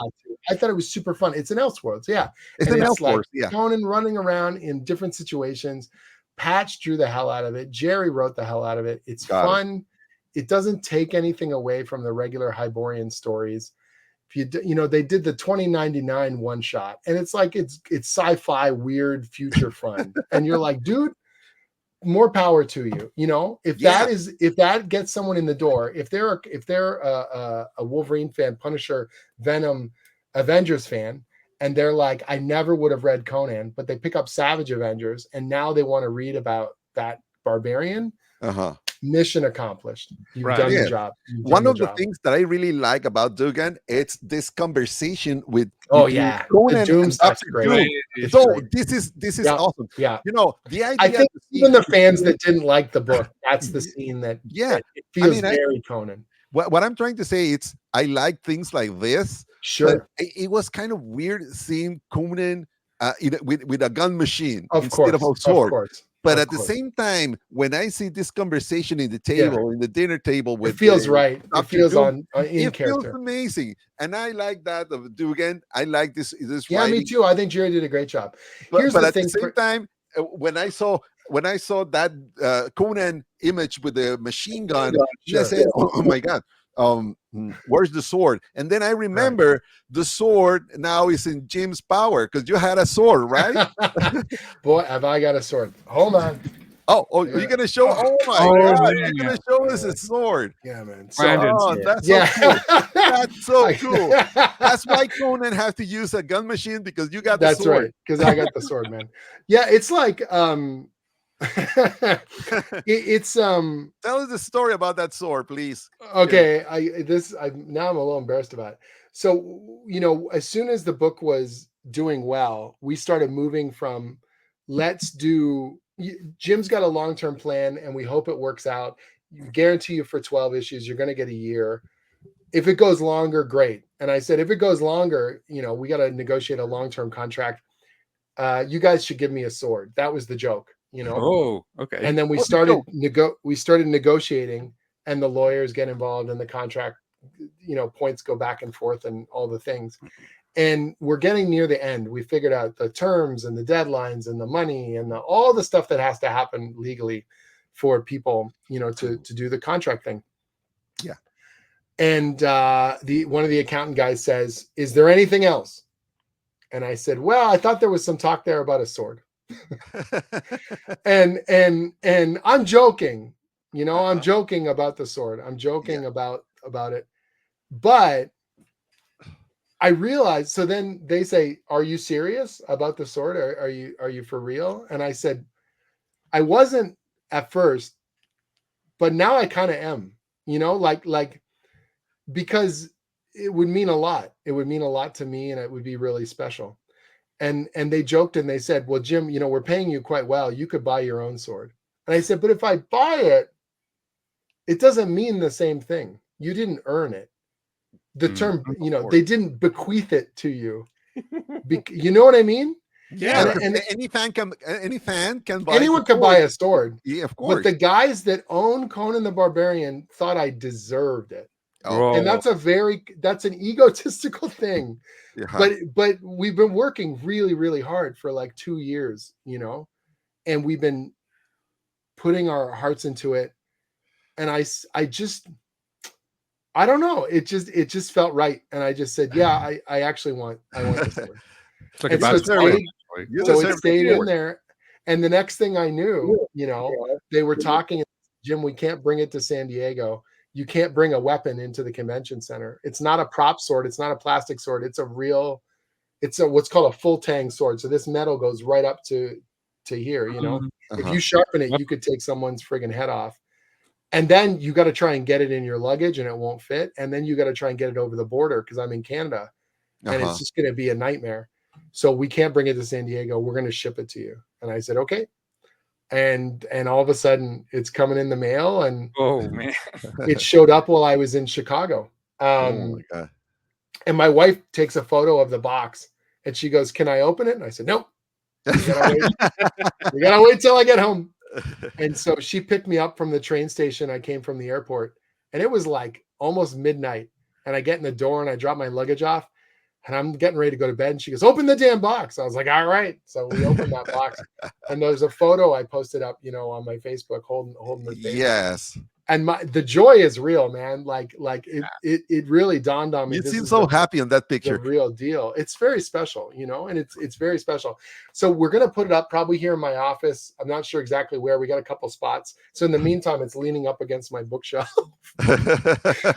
I thought it was super fun. It's an Elseworlds, yeah. It's an Elseworlds, yeah. Conan running around in different situations. Patch drew the hell out of it. Jerry wrote the hell out of it. It's fun. It doesn't take anything away from the regular Hyborian stories. If they did the 2099 one shot, and it's like it's sci-fi, weird future fun, and you're like, dude, more power to you. If that gets someone in the door, if they're a Wolverine fan, Punisher, Venom, Avengers fan, and they're like, I never would have read Conan, but they pick up Savage Avengers and now they want to read about that barbarian. mission accomplished. You've Right. done Yeah. the job. You've One done of the job. things that I really like about Dugan, it's this conversation with Oh between yeah, Conan the and Doom stuff's Dr. great. Doom. It's So great. this is Yeah, awesome. Yeah, You know, the idea. I think to see- even the fans that didn't like the book, that's the scene that Yeah. it feels I mean, very Conan. what I'm trying to say, it's I like things like this. But Sure, it was kind of weird seeing Conan with a gun machine of instead of a course, sword. But of at the course. same time, when I see this conversation in the table, in the dinner table with It feels right. It Dr. feels Doom, in it feels character. amazing. And I like that of Dugan. I like this Yeah, writing. me too. I think Jerry did a great job. But, Here's but the at thing. the same time, when I saw that Conan image with the machine gun, I said, "Oh my God, where's the sword?" And then I remember the sword now is in Jim's power because you had a sword, right? Boy, have I got a sword. Hold on. Oh, you're gonna show? Oh my God, you're gonna show us a sword. Yeah, man. So, that's so cool. That's so cool. That's why Conan has to use a gun machine because you got the sword. That's right, because I got the sword, man. Yeah, it's like it's Tell us the story about that sword, please. okay. Now I'm a little embarrassed about it. So, you know, as soon as the book was doing well, we started moving from Jim's got a long-term plan and we hope it works out. You guarantee you for 12 issues, you're going to get a year. If it goes longer, great. And I said, if it goes longer, you know, we got to negotiate a long-term contract. You guys should give me a sword. That was the joke, you know? Oh, okay. And then we started negotiating, and the lawyers get involved and the contract, you know, points go back and forth and all the things. And we're getting near the end. We figured out the terms and the deadlines and the money and all the stuff that has to happen legally for people, you know, to do the contract thing. Yeah. And one of the accountant guys says, "Is there anything else?" And I said, "Well, I thought there was some talk there about a sword." and I'm joking, you know, I'm joking about the sword. I'm joking about it. But I realized, so then they say, "Are you serious about the sword? Are you for real?" And I said, I wasn't at first, but now I kind of am, you know, like because it would mean a lot. It would mean a lot to me and it would be really special. And they joked and they said, "Well, Jim, you know, we're paying you quite well. You could buy your own sword." And I said, "But if I buy it, it doesn't mean the same thing. You didn't earn it. The term, you know, they didn't bequeath it to you. You know what I mean?" Yeah, and any fan can buy. Anyone can buy a sword. Yeah, of course. But the guys that own Conan the Barbarian thought I deserved it. Oh. And that's an egotistical thing. Yeah. But we've been working really, really hard for like 2 years, you know, and we've been putting our hearts into it. And I don't know. It just felt right. And I just said, yeah, I want this sword. It's like it stayed in there. And the next thing I knew, you know, they were talking, "Jim, we can't bring it to San Diego. You can't bring a weapon into the convention center. It's not a prop sword. It's not a plastic sword. It's what's called a full tang sword. So this metal goes right up to here, you know. If you sharpen it, you could take someone's friggin' head off. And then you got to try and get it in your luggage and it won't fit. And then you got to try and get it over the border because I'm in Canada and it's just going to be a nightmare. So we can't bring it to San Diego. We're going to ship it to you." And I said, "Okay." And all of a sudden it's coming in the mail and it showed up while I was in Chicago. Oh my God. And my wife takes a photo of the box and she goes, "Can I open it?" And I said, "Nope. You gotta wait till I get home." And so she picked me up from the train station. I came from the airport and it was like almost midnight. And I get in the door and I drop my luggage off and I'm getting ready to go to bed. And she goes, "Open the damn box." I was like, "All right." So we opened that box and there's a photo I posted up, you know, on my Facebook holding the thing. Yes. And the joy is real, man. Like it really dawned on me. You seem so happy in that picture. The real deal. It's very special, you know, and it's very special. So we're gonna put it up probably here in my office. I'm not sure exactly where. We got a couple spots. So in the meantime, it's leaning up against my bookshelf.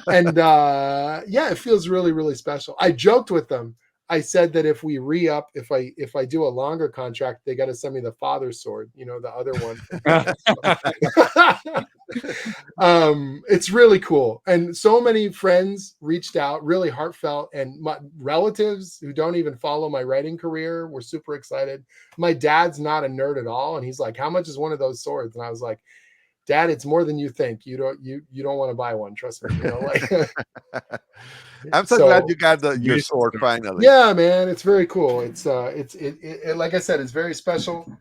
And yeah, it feels really, really special. I joked with them. I said that if we re-up, if I do a longer contract, they got to send me the father's sword, the other one. It's really cool. And so many friends reached out, really heartfelt, and my relatives who don't even follow my writing career were super excited. My dad's not a nerd at all. And he's like, how much is one of those swords? And I was like, Dad, it's more than you think. You don't want to buy one. Trust me. I'm so glad you got your sword finally. Yeah, man, it's very cool. It's like I said, it's very special.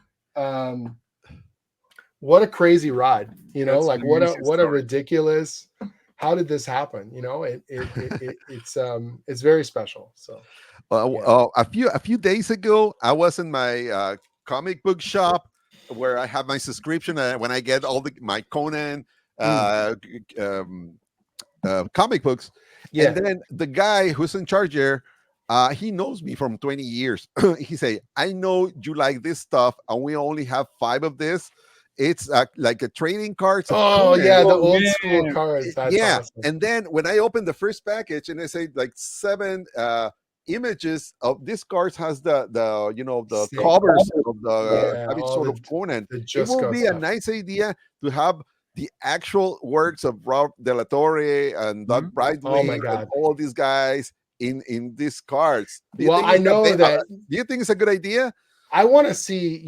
What a crazy ride, That's like what a ridiculous. How did this happen? It's very special. So, a few days ago, I was in my comic book shop where I have my subscription, when I get all my Conan comic books. Yeah. And then the guy who's in charge there, he knows me from 20 years. He say, I know you like this stuff, and we only have 5 of this. It's like a trading cards. Oh yeah, the old school cards. That's awesome. And then when I opened the first package, and I say like 7 images of this cards has the covers of the Savage Sword of Conan. It will be a nice idea to have the actual works of Rob De La Torre and Doug Brightwing and all these guys in these cards. I know that. Do you think it's a good idea? I want to see,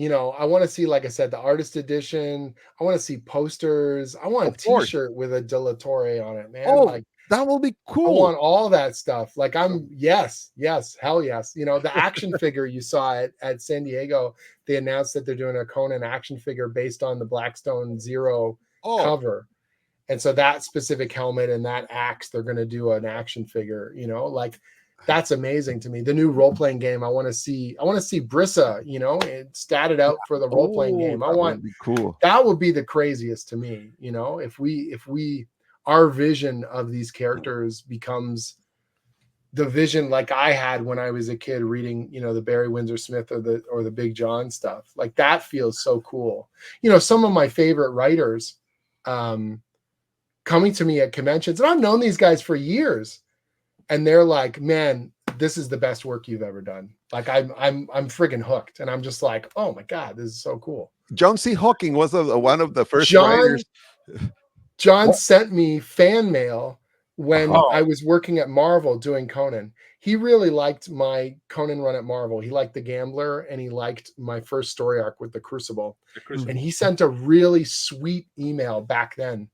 like I said, the artist edition. I want to see posters. I want a T-shirt with a De La Torre on it, man. Oh, that will be cool. I want all that stuff. Like yes, hell yes. The action figure you saw at San Diego, they announced that they're doing a Conan action figure based on the Blackstone Zero cover. And so that specific helmet and that axe, they're going to do an action figure, like that's amazing to me. The new role-playing game, I want to see Brissa, and statted out for the role-playing game. That would be the craziest to me, if we our vision of these characters becomes the vision like I had when I was a kid reading, the Barry Windsor Smith or the Big John stuff. Like that feels so cool. Some of my favorite writers coming to me at conventions, and I've known these guys for years, and they're like, man, this is the best work you've ever done. Like I'm friggin' hooked. And I'm just like, oh my God, this is so cool. John C. Hawking was one of the first writers. John sent me fan mail when I was working at Marvel doing Conan. He really liked my Conan run at Marvel. He liked The Gambler, and he liked my first story arc with the Crucible. And he sent a really sweet email back then.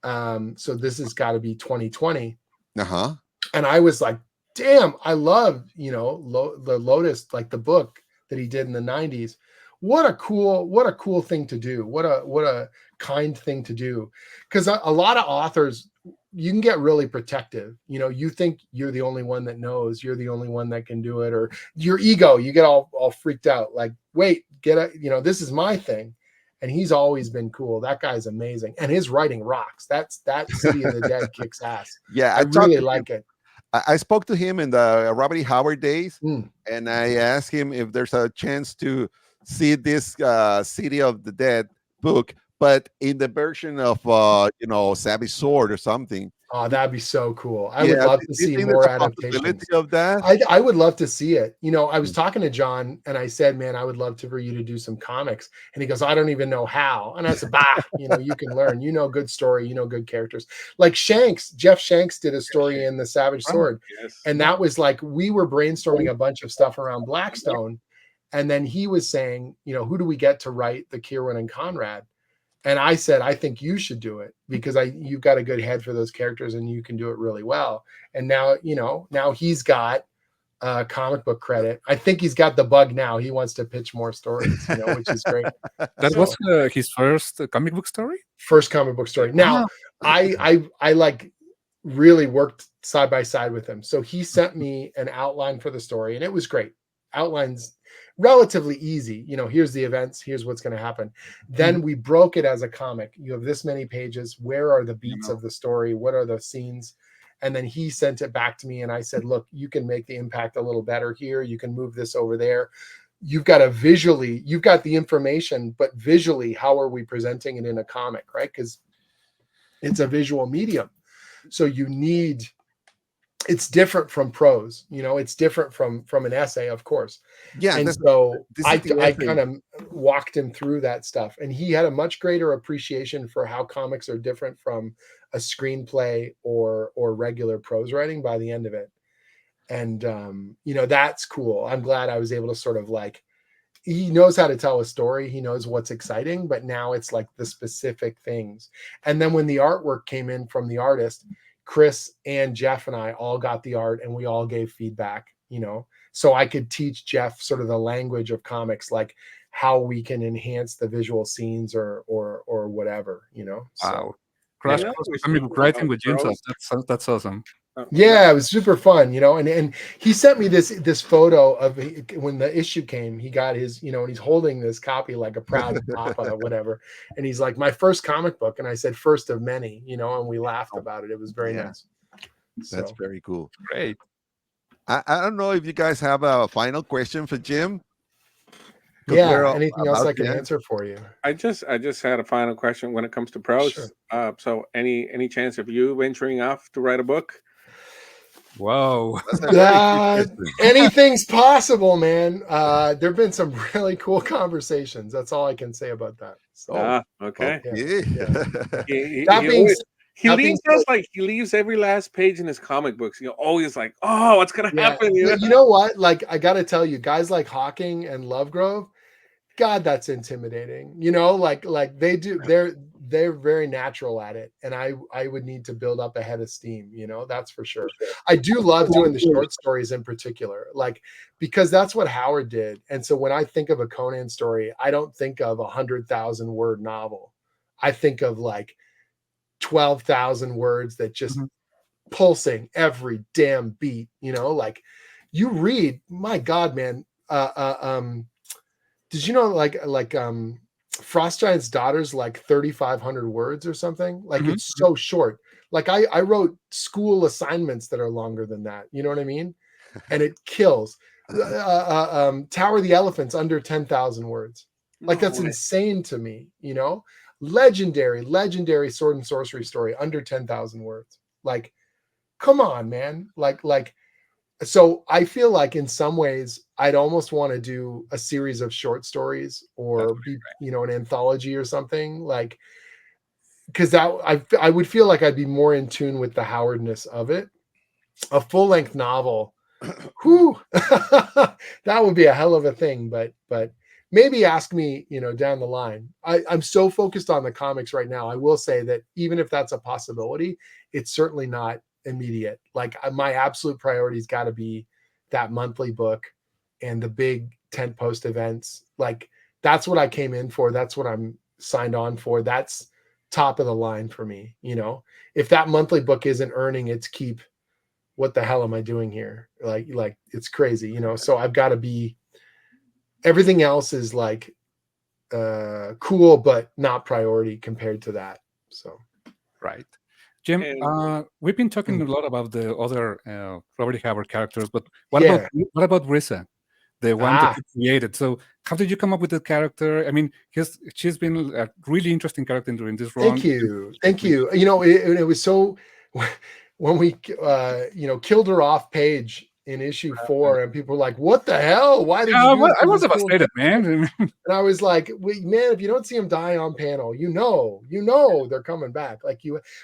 So this has got to be 2020. And I was like, damn, I love, the Lotus, like the book that he did in the 90s. What a cool thing to do. What a kind thing to do. Because a lot of authors, you can get really protective. You think you're the only one that knows, you're the only one that can do it, or your ego, you get all freaked out. Like, wait, this is my thing. And he's always been cool. That guy's amazing. And his writing rocks. That City of the Dead kicks ass. Yeah, I really like it. I spoke to him in the Robert E. Howard days, and I asked him if there's a chance to see this City of the Dead book, but in the version of Savage Sword or something. Oh, that'd be so cool. I would love to see more adaptations of that. I would love to see it. I was talking to John and I said, man, I would love for you to do some comics. And he goes, I don't even know how. And I said, you can learn, good story, good characters. Like Jeff Shanks did a story in the Savage Sword. Yes. And that was like, we were brainstorming a bunch of stuff around Blackstone. And then he was saying, who do we get to write the Kieran and Conrad? And I said, I think you should do it because you've got a good head for those characters and you can do it really well. And now, now he's got comic book credit. I think he's got the bug now. He wants to pitch more stories, which is great. That was his first comic book story? First comic book story. Now, I like really worked side by side with him. So he sent me an outline for the story and it was great. Outlines relatively easy. Here's the events, here's what's going to happen. Then we broke it as a comic. You have this many pages. Where are the beats of the story? What are the scenes? And then he sent it back to me and I said, look, you can make the impact a little better here. You can move this over there. You've got the information, but visually, how are we presenting it in a comic, right? Because it's a visual medium. So you need it's different from prose, it's different from an essay, of course. Yeah. And so I essay. kind of walked him through that stuff, and he had a much greater appreciation for how comics are different from a screenplay or regular prose writing by the end of it. And that's cool. I'm glad I was able to sort of like, he knows how to tell a story, he knows what's exciting, but now it's like the specific things. And then when the artwork came in from the artist, Chris and Jeff and I all got the art, and we all gave feedback, so I could teach Jeff sort of the language of comics, like how we can enhance the visual scenes or whatever, So, wow. Crash course, writing with Jim, that's awesome. Yeah, it was super fun, and he sent me this photo of when the issue came. He got his, and he's holding this copy like a proud papa, whatever. And he's like, my first comic book. And I said, first of many, and we laughed about it. It was very nice. That's very cool. Great. I don't know if you guys have a final question for Jim. Yeah, anything else I can answer for you? I just had a final question when it comes to prose. Sure. So any chance of you venturing off to write a book? Whoa. Anything's possible, man. There have been some really cool conversations. That's all I can say about that. So, okay. Yeah. He leaves every last page in his comic books. Always like, oh, what's gonna happen? You know what? Like, I gotta tell you, guys like Hawking and Lovegrove, God, that's intimidating. Like they do, they're very natural at it, and I would need to build up a head of steam. That's for sure. I do love doing the short stories in particular, like, because that's what Howard did. And so when I think of a Conan story, I don't think of 100,000 word novel. I think of like 12,000 words that just pulsing every damn beat. Like you read, my God, man. Did you know like Frost Giant's Daughter's like 3,500 words or something? Like it's so short. Like I wrote school assignments that are longer than that. You know what I mean? And it kills. Tower of the Elephants under 10,000 words. Like that's insane to me. Legendary sword and sorcery story under 10,000 words. Like, come on, man. Like. So I feel like in some ways I'd almost want to do a series of short stories or be, an anthology or something, like, because that I would feel like I'd be more in tune with the Howardness of it. A full-length novel, whew, that would be a hell of a thing. But maybe ask me, down the line. I'm so focused on the comics right now. I will say that even if that's a possibility, it's certainly not immediate. Like my absolute priority's got to be that monthly book and the big tent post events. Like that's what I came in for. That's what I'm signed on for. That's top of the line for me. If that monthly book isn't earning its keep, what the hell am I doing here? Like it's crazy, so I've got to be, everything else is like cool, but not priority compared to that. So. Right. Jim, we've been talking a lot about the other Robert Howard characters, but what about Risa, the one that you created? So how did you come up with the character? I mean, she's been a really interesting character during this run. Thank you. It was so when we killed her off page in issue 4, and people were like, "What the hell? Why did you do that?" I was devastated, man. And I was like, man, if you don't see him die on panel, they're coming back.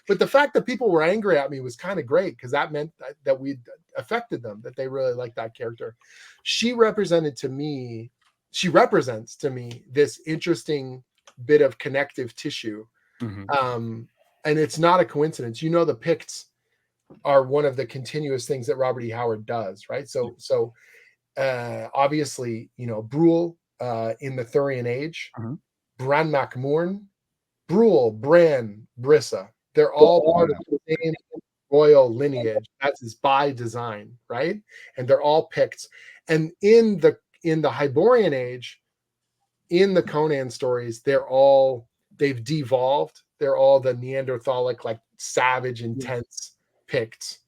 But the fact that people were angry at me was kind of great, because that meant that we affected them, that they really liked that character. She represents to me this interesting bit of connective tissue. And it's not a coincidence. The Picts are one of the continuous things that Robert E. Howard does, right? So obviously, Brule in the Thurian Age, Bran Macmorn, Brule, Bran, Brissa, they're all part of the same royal lineage. That's by design, right? And they're all Picts. And in the Hyborian Age, in the Conan stories, they've devolved. They're all the Neanderthalic, like savage, intense Picts.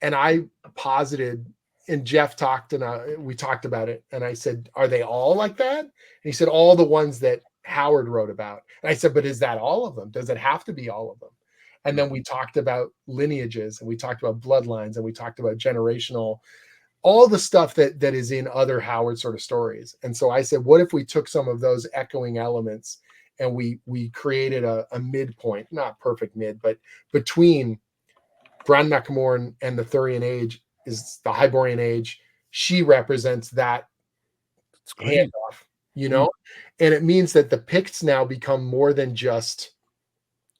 And I posited, and Jeff talked, and we talked about it, and I said, are they all like that? And he said, all the ones that Howard wrote about. And I said, but is that all of them? Does it have to be all of them? And then we talked about lineages, and we talked about bloodlines, and we talked about generational, all the stuff that is in other Howard sort of stories. And so I said, what if we took some of those echoing elements and we created a midpoint, not perfect mid, but between Bran Mak Morn and the Thurian Age is the Hyborian Age. She represents that handoff, you know, and it means that the Picts now become more than just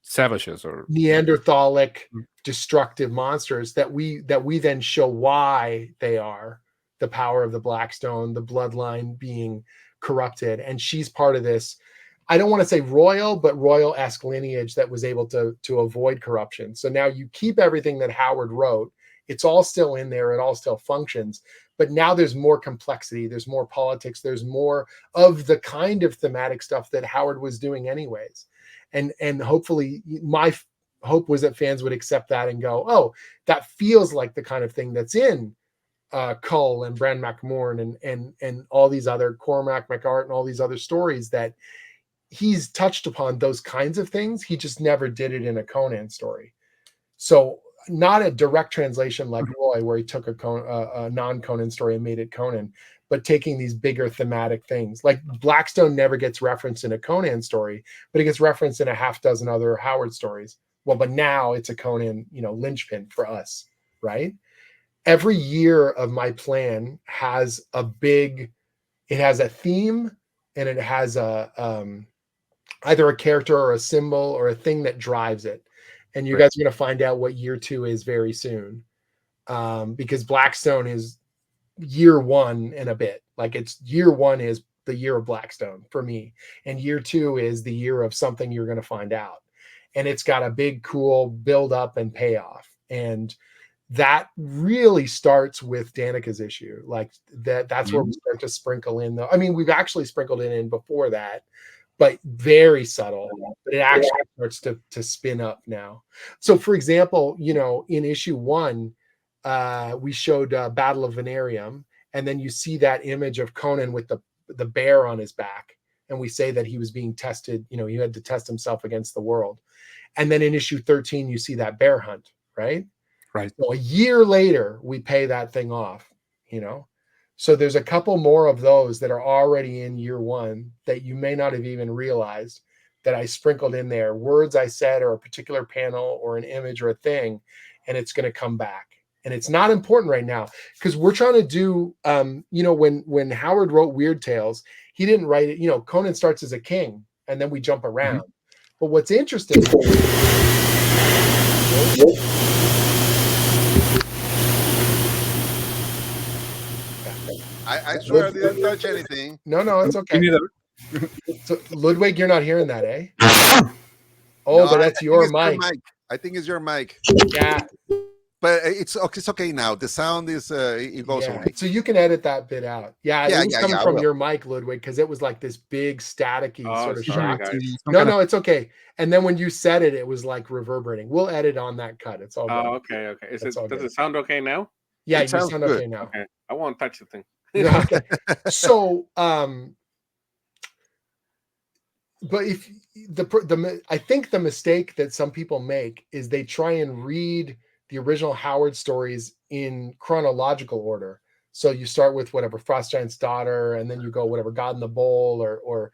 savages or Neanderthalic destructive monsters that we then show why they are, the power of the Blackstone, the bloodline being corrupted. And she's part of this, I don't want to say royal, but royal-esque lineage that was able to avoid corruption. So now you keep everything that Howard wrote. It's all still in there. It all still functions. But now there's more complexity. There's more politics. There's more of the kind of thematic stuff that Howard was doing anyways. And hopefully my hope was that fans would accept that and go, oh, that feels like the kind of thing that's in Cull and Bran Mak Morn and all these other Cormac MacArt and all these other stories that he's touched upon those kinds of things. He just never did it in a Conan story. So not a direct translation like Roy, where he took a non-Conan story and made it Conan, but taking these bigger thematic things. Like Blackstone never gets referenced in a Conan story, but it gets referenced in a half dozen other Howard stories. Well, but now it's a Conan, linchpin for us, right? Every year of my plan has it has a theme, and it has either a character or a symbol or a thing that drives it. And you guys are going to find out what year 2 is very soon, because Blackstone is year 1 and a bit. Like it's year 1 is the year of Blackstone for me, and year 2 is the year of something you're going to find out. And it's got a big, cool build up and payoff. And that really starts with Danica's issue. Like that's where we start to sprinkle in, though. I mean, we've actually sprinkled it in before that, but very subtle. But it actually starts to spin up now. So, for example, in issue 1, we showed Battle of Venarium, and then you see that image of Conan with the bear on his back, and we say that he was being tested. He had to test himself against the world. And then in issue 13, you see that bear hunt, right? Right. So a year later, we pay that thing off. So there's a couple more of those that are already in year 1 that you may not have even realized that I sprinkled in there. Words I said, or a particular panel or an image or a thing, and it's going to come back. And it's not important right now because we're trying to do, when Howard wrote Weird Tales, he didn't write it. Conan starts as a king, and then we jump around. Mm-hmm. But what's interesting. I swear I didn't touch anything. No, it's okay. So, Ludwig, you're not hearing that, eh? Oh, no, but that's your mic. I think it's your mic. Yeah. But it's okay now. The sound is it goes away. So you can edit that bit out. It was coming from your mic, Ludwig, because it was like this big staticky sort of shock. No, it's okay. And then when you said it, it was like reverberating. We'll edit on that cut. It's all good. Okay. Does it sound okay now? Yeah, you sound good. Okay now. Okay. I won't touch the thing. Okay. So but if I think the mistake that some people make is they try and read the original Howard stories in chronological order. So you start with whatever Frost Giant's Daughter, and then you go whatever God in the Bowl or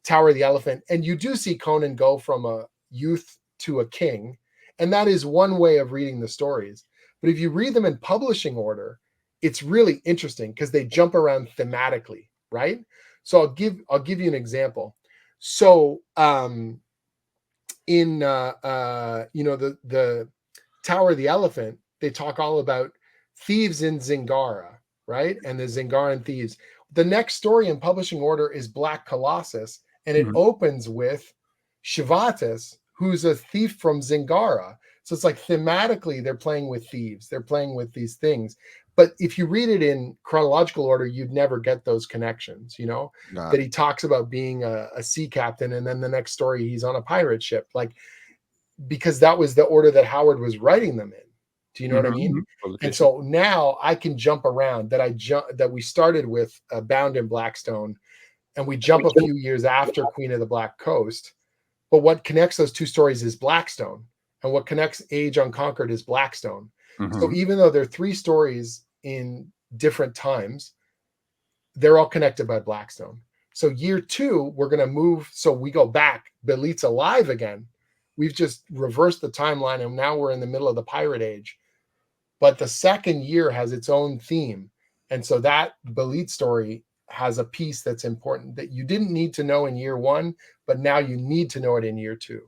Tower of the Elephant. And you do see Conan go from a youth to a king. And that is one way of reading the stories. But if you read them in publishing order, it's really interesting because they jump around thematically, right? So I'll give you an example. So in the Tower of the Elephant, they talk all about thieves in Zingara, right? And the Zingaran thieves. The next story in publishing order is Black Colossus, and it opens with Shivatis, who's a thief from Zingara. So it's like thematically, they're playing with thieves. They're playing with these things. But if you read it in chronological order, you'd never get those connections, that he talks about being a sea captain, and then the next story, he's on a pirate ship. Because that was the order that Howard was writing them in. Do you know what I mean? And so now I can jump around that we started with Bound in Blackstone, and we jump a few years after Queen of the Black Coast. But what connects those two stories is Blackstone. and what connects Age Unconquered is Blackstone. Mm-hmm. So even though there are 3 stories in different times, they're all connected by Blackstone. So year 2, we're going to move. So we go back. Belit's alive again. We've just reversed the timeline, and now we're in the middle of the Pirate Age. But the second year has its own theme. And so that Belit story has a piece that's important that you didn't need to know in year 1, but now you need to know it in year 2.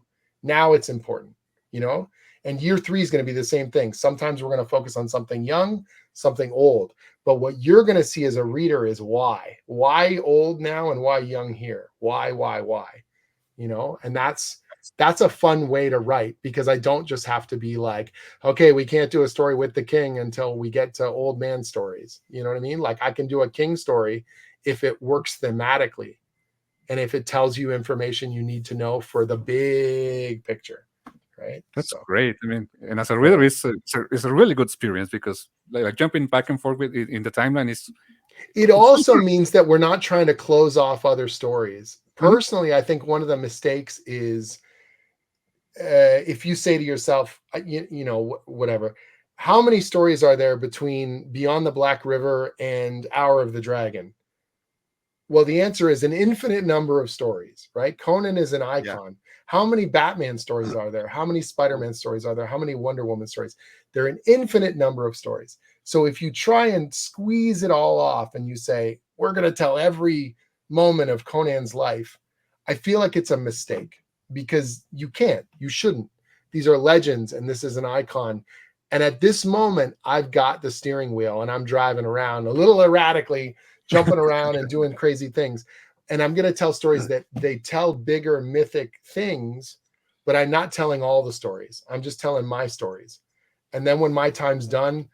Now it's important, you know? And year 3 is going to be the same thing. Sometimes we're going to focus on something young, something old. But what you're going to see as a reader is why. Why old now and why young here? Why? You know? And that's a fun way to write, because I don't just have to be like, okay, we can't do a story with the king until we get to old man stories. You know what I mean? Like, I can do a king story if it works thematically and if it tells you information you need to know for the big picture. Right. That's great. I mean, and as a reader, it's a really good experience, because like jumping back and forth in the timeline is. It also means that we're not trying to close off other stories. Personally, I think one of the mistakes is if you say to yourself, you know, whatever, how many stories are there between Beyond the Black River and Hour of the Dragon? Well, the answer is an infinite number of stories, right? Conan is an icon. Yeah. How many Batman stories are there? How many Spider-Man stories are there? How many Wonder Woman stories? There are an infinite number of stories. So if you try and squeeze it all off and you say, we're going to tell every moment of Conan's life, I feel like it's a mistake, because you can't, you shouldn't. These are legends and this is an icon. And at this moment, I've got the steering wheel and I'm driving around a little erratically, jumping around and doing crazy things. And I'm going to tell stories that they tell bigger mythic things, but I'm not telling all the stories. I'm just telling my stories. And then when my time's done,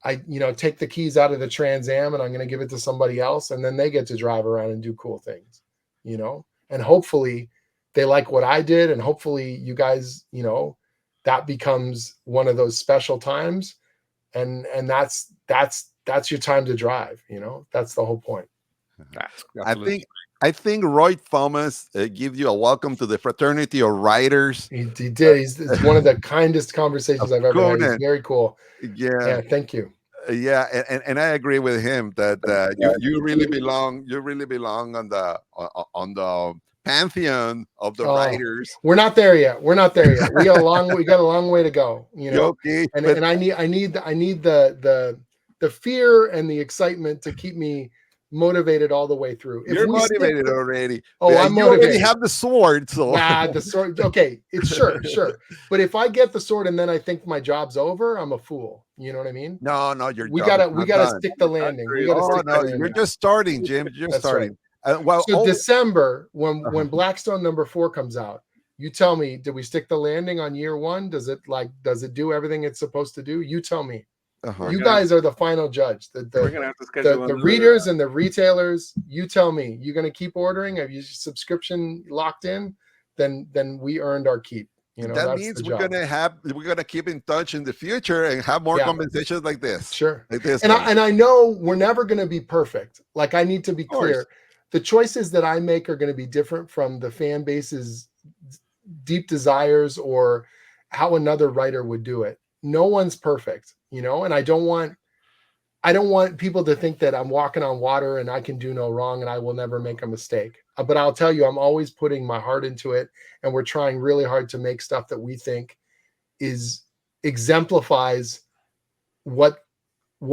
I, you know, take the keys out of the Trans Am and I'm going to give it to somebody else. And then they get to drive around and do cool things, you know, and hopefully they like what I did. And hopefully you guys, you know, that becomes one of those special times. And that's your time to drive, you know, that's the whole point. I think Roy Thomas gave you a welcome to the fraternity of writers. He did. It's one of the kindest conversations I've ever had. He's very cool. Yeah. Thank you. Yeah, and I agree with him that you really belong. You really belong on the pantheon of the writers. We're not there yet. We got a long way to go. You know. Okay, and I need the fear and the excitement to keep me motivated all the way through. You're motivated already. Oh, I'm motivated. You already have the sword, so the sword. Okay, it's sure. But if I get the sword and then I think my job's over, I'm a fool. You know what I mean? No, we gotta stick the landing. You're just starting, Jim. You're just starting. Right. So December, when Blackstone #4 comes out, you tell me, did we stick the landing on year 1? Does it do everything it's supposed to do? You tell me. You guys are the final judge. We're gonna have to schedule the readers and the retailers. You tell me. You're gonna keep ordering? Have you subscription locked in? Then we earned our keep. You know, that means we're gonna keep in touch in the future and have more conversations like this. Sure. Like this. And I know we're never gonna be perfect. Like, I need to be clear. The choices that I make are going to be different from the fan base's deep desires or how another writer would do it. No one's perfect, you know, and I don't want people to think that I'm walking on water and I can do no wrong and I will never make a mistake. But I'll tell you, I'm always putting my heart into it, and we're trying really hard to make stuff that we think exemplifies what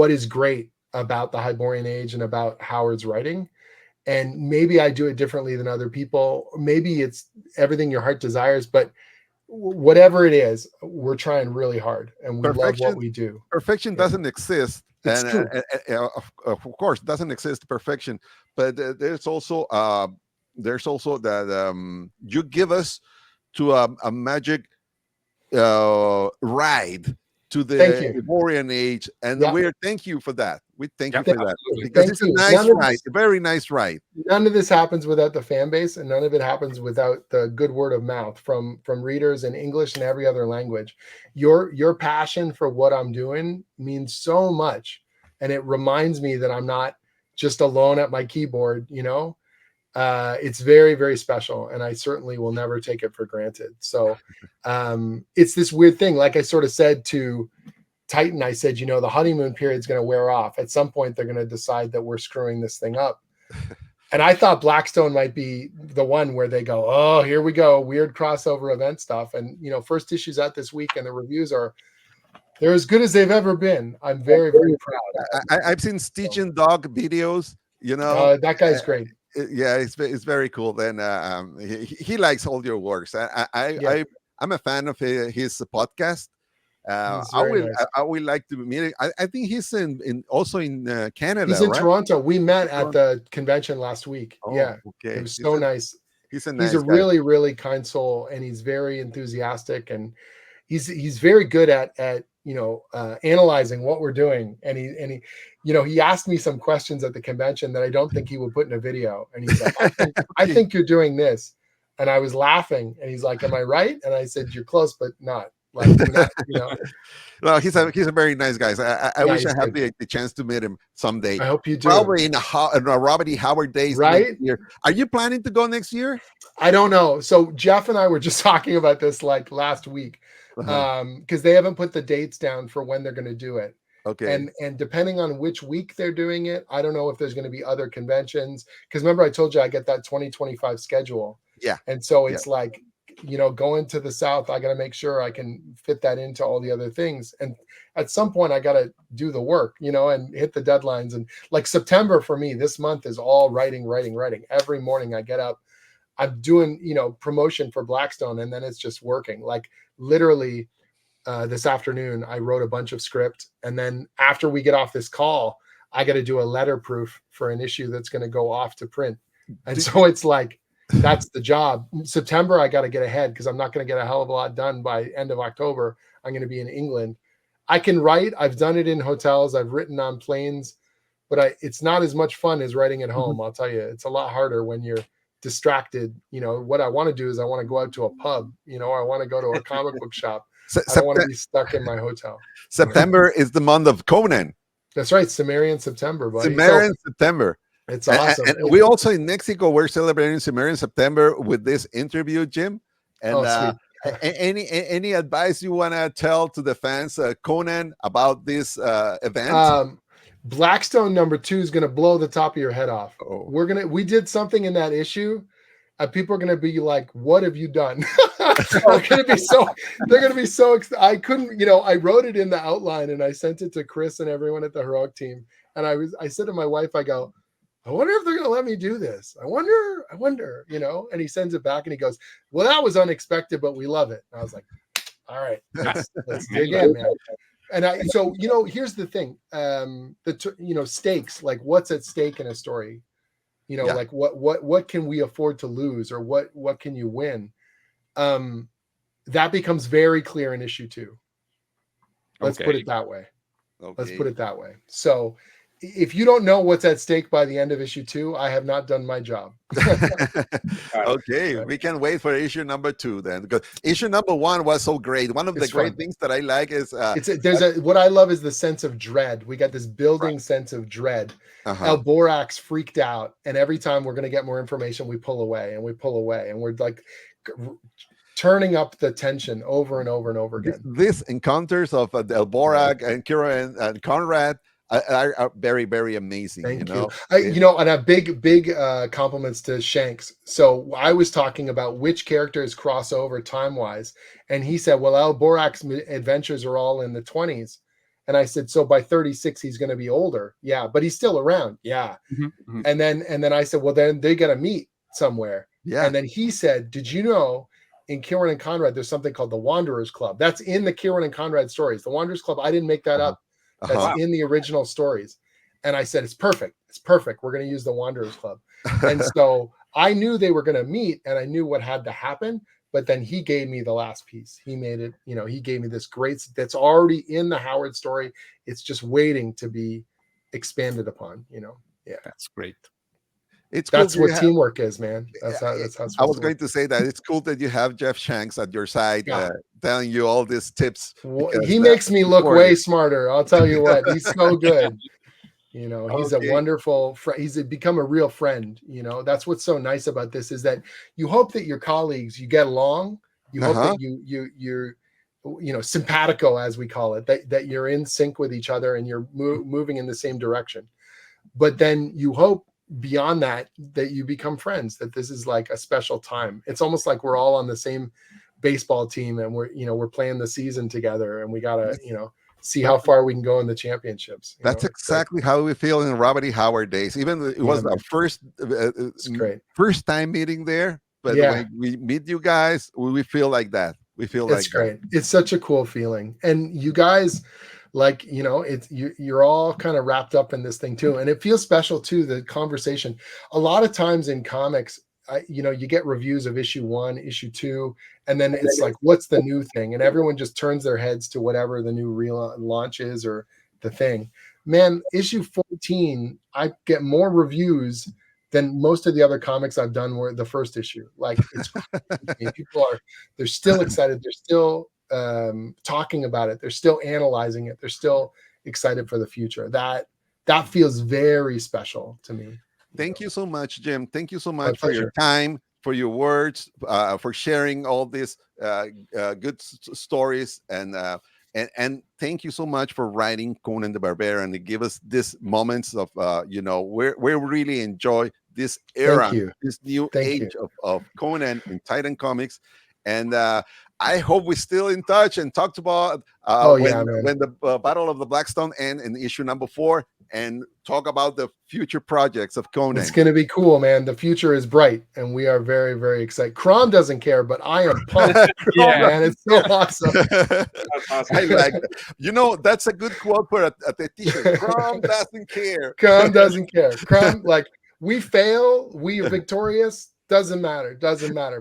is great about the Hyborian Age and about Howard's writing. And maybe I do it differently than other people. Maybe it's everything your heart desires, but whatever it is, we're trying really hard, and we love what we do. Perfection doesn't exist. And of course, doesn't exist perfection, but there's also that you give us to a magic ride to the Hyborian Age, and thank you for that. We thank you for that, because it's a nice ride, a very nice ride. None of this happens without the fan base, and none of it happens without the good word of mouth from readers in English and every other language. Your passion for what I'm doing means so much, and it reminds me that I'm not just alone at my keyboard, you know. It's very, very special, and I certainly will never take it for granted. So it's this weird thing. Like I sort of said to Titan, I said, the honeymoon period is going to wear off. At some point, they're going to decide that we're screwing this thing up. And I thought Blackstone might be the one where they go, oh, here we go, weird crossover event stuff. And, first issue's out this week, and the reviews they're as good as they've ever been. I'm very, very proud. I've seen Stitch and Dog videos, that guy's great. Yeah, it's very cool. Then he likes all your works. I'm a fan of his podcast. I would like to meet him. I think he's also in Canada. He's in right? Toronto. We met at the convention last week. Okay. It was so nice. He's a nice guy. really, really kind soul, and he's very enthusiastic, and he's very good at analyzing what we're doing. And he asked me some questions at the convention that I don't think he would put in a video. And he's like, I think you're doing this. And I was laughing, and he's like, am I right? And I said, you're close, but not. Like, Well, he's a very nice guy. I wish I had the chance to meet him someday. I hope you do. Probably in a Robert E. Howard days right next year. Are you planning to go next year? I don't know. So Jeff and I were just talking about this like last week, because they haven't put the dates down for when they're going to do it. Okay. And depending on which week they're doing it, I don't know if there's going to be other conventions. Because remember, I told you I get that 2025 schedule. Yeah. And so it's like, going to the South, I got to make sure I can fit that into all the other things. And at some point I got to do the work, and hit the deadlines. And like September for me, this month is all writing. Every morning I get up, I'm doing, promotion for Blackstone, and then it's just working. Like literally this afternoon, I wrote a bunch of script. And then after we get off this call, I got to do a letter proof for an issue that's going to go off to print. And so it's like, that's the job. In September, I got to get ahead because I'm not going to get a hell of a lot done by end of October. I'm going to be in England. I can write. I've done it in hotels. I've written on planes, but it's not as much fun as writing at home. I'll tell you, it's a lot harder when you're distracted. What I want to do is I want to go out to a pub, or I want to go to a comic book shop. I don't want to be stuck in my hotel. September is the month of Conan. That's right. Sumerian September, buddy. Sumerian September. It's awesome. And we also in Mexico, we're celebrating Sumerian September with this interview, Jim. And any advice you want to tell to the fans, Conan, about this event? Blackstone #2 is going to blow the top of your head off. Oh. We did something in that issue. People are going to be like, what have you done? They're going to be so I couldn't, I wrote it in the outline and I sent it to Chris and everyone at the Heroic team. And I said to my wife, I go, I wonder if they're going to let me do this. I wonder, and he sends it back and he goes, well, that was unexpected, but we love it. And I was like, all right, let's dig in, man. And here's the thing, stakes, like what's at stake in a story, like what can we afford to lose, or what can you win? That becomes very clear in issue 2. Let's put it that way. Let's put it that way. So if you don't know what's at stake by the end of issue 2, I have not done my job. Okay, we can wait for issue #2 then, because issue #1 was so great. One of the great things that I like is what I love is the sense of dread. We got this building sense of dread. El Borax freaked out, and every time we're going to get more information, we pull away, and we're like turning up the tension over and over and over again. This encounters of El Borax and Kira and Conrad are very, very amazing. Thank you. And a big compliments to Shanks. So I was talking about which characters cross over time wise, and he said, well, El Borax adventures are all in the 20s. And I said, so by 36, he's going to be older. Yeah, but he's still around. Yeah. Mm-hmm. And then I said, well, then they got to meet somewhere. Yeah. And then he said, did you know in Kieran and Conrad, there's something called the Wanderers Club. That's in the Kieran and Conrad stories. The Wanderers Club, I didn't make that up. That's in the original stories. And I said, it's perfect. It's perfect. We're going to use the Wanderers Club. And so I knew they were going to meet, and I knew what had to happen. But then he gave me the last piece. He made it, he gave me this great, that's already in the Howard story. It's just waiting to be expanded upon, Yeah. That's great. That's what teamwork is, man. That's how I was going to say that it's cool that you have Jeff Shanks at your side, telling you all these tips. He makes me look way smarter. I'll tell you what, he's so good. You know, he's a wonderful friend. He's become a real friend. You know, that's what's so nice about this, is that you hope that your colleagues, you get along. You hope that you're simpatico, as we call it, that you're in sync with each other and you're moving in the same direction. But then you hope beyond that you become friends, that this is like a special time. It's almost like we're all on the same baseball team and we're playing the season together, and we gotta see how far we can go in the championships. That's exactly how we feel in Robert E. Howard days. Even it was our first time meeting there, but when we meet you guys, we feel like that. We feel like great. It's such a cool feeling, and you guys, like, it's you're all kind of wrapped up in this thing too, and it feels special too. The conversation. A lot of times in comics, you get reviews of issue 1, issue 2, and then it's like, what's the new thing? And everyone just turns their heads to whatever the new launch is or the thing. Man, issue 14, I get more reviews than most of the other comics I've done were the first issue. Like, it's people they're still excited. They're still talking about it. They're still analyzing it. They're still excited for the future. That feels very special to me. Thank you so much, Jim. Thank you so much for your time, for your words, for sharing all these good stories, and thank you so much for writing Conan the Barbarian and give us these moments of we really enjoy this era, this new age of Conan and Titan Comics, and I hope we're still in touch and talked about when the Battle of the Blackstone ends in issue number 4, and talk about the future projects of Conan. It's going to be cool, man. The future is bright, and we are very, very excited. Kron doesn't care, but I am pumped. Man, it's so awesome. That's awesome. I like that. That's a good quote for a t-shirt. Kron doesn't care. Kron doesn't care. Kron, like, we fail, we are victorious. Doesn't matter.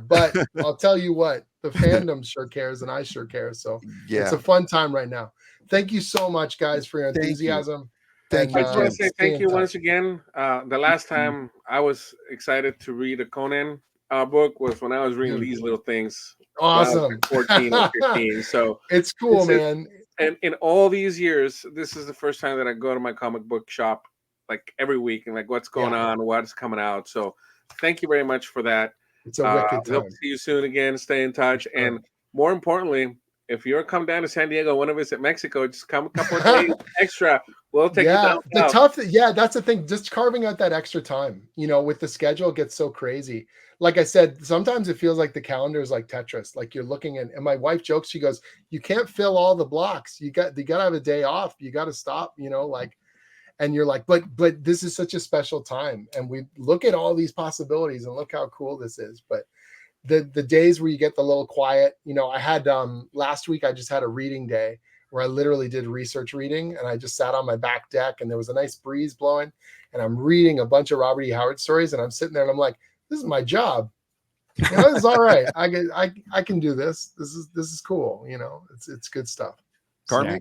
But I'll tell you what, the fandom sure cares, and I sure care. So it's a fun time right now. Thank you so much, guys, for your enthusiasm. I just want to say thank you once again. The last time I was excited to read a Conan book was when I was reading These Little Things. Awesome. 14 or 15. So it's cool, man. And in all these years, this is the first time that I go to my comic book shop like every week and like what's going on, what's coming out. So thank you very much for that. It's a wicked time. Hope to see you soon again. Stay in touch. And more importantly, if you're come down to San Diego, want to visit Mexico, just come a couple of days extra. We'll take you down. That's the thing. Just carving out that extra time, with the schedule, it gets so crazy. Like I said, sometimes it feels like the calendar is like Tetris. Like you're looking at, and my wife jokes, she goes, "You can't fill all the blocks. You got to have a day off. You got to stop." And you're like, but this is such a special time, and we look at all these possibilities, and look how cool this is. But the days where you get the little quiet, I had last week I just had a reading day where I literally did research reading, and I just sat on my back deck, and there was a nice breeze blowing, and I'm reading a bunch of Robert E. Howard stories, and I'm sitting there and I'm like, this is my job. This is all right. I can do this. This is cool. It's good stuff. Carmen?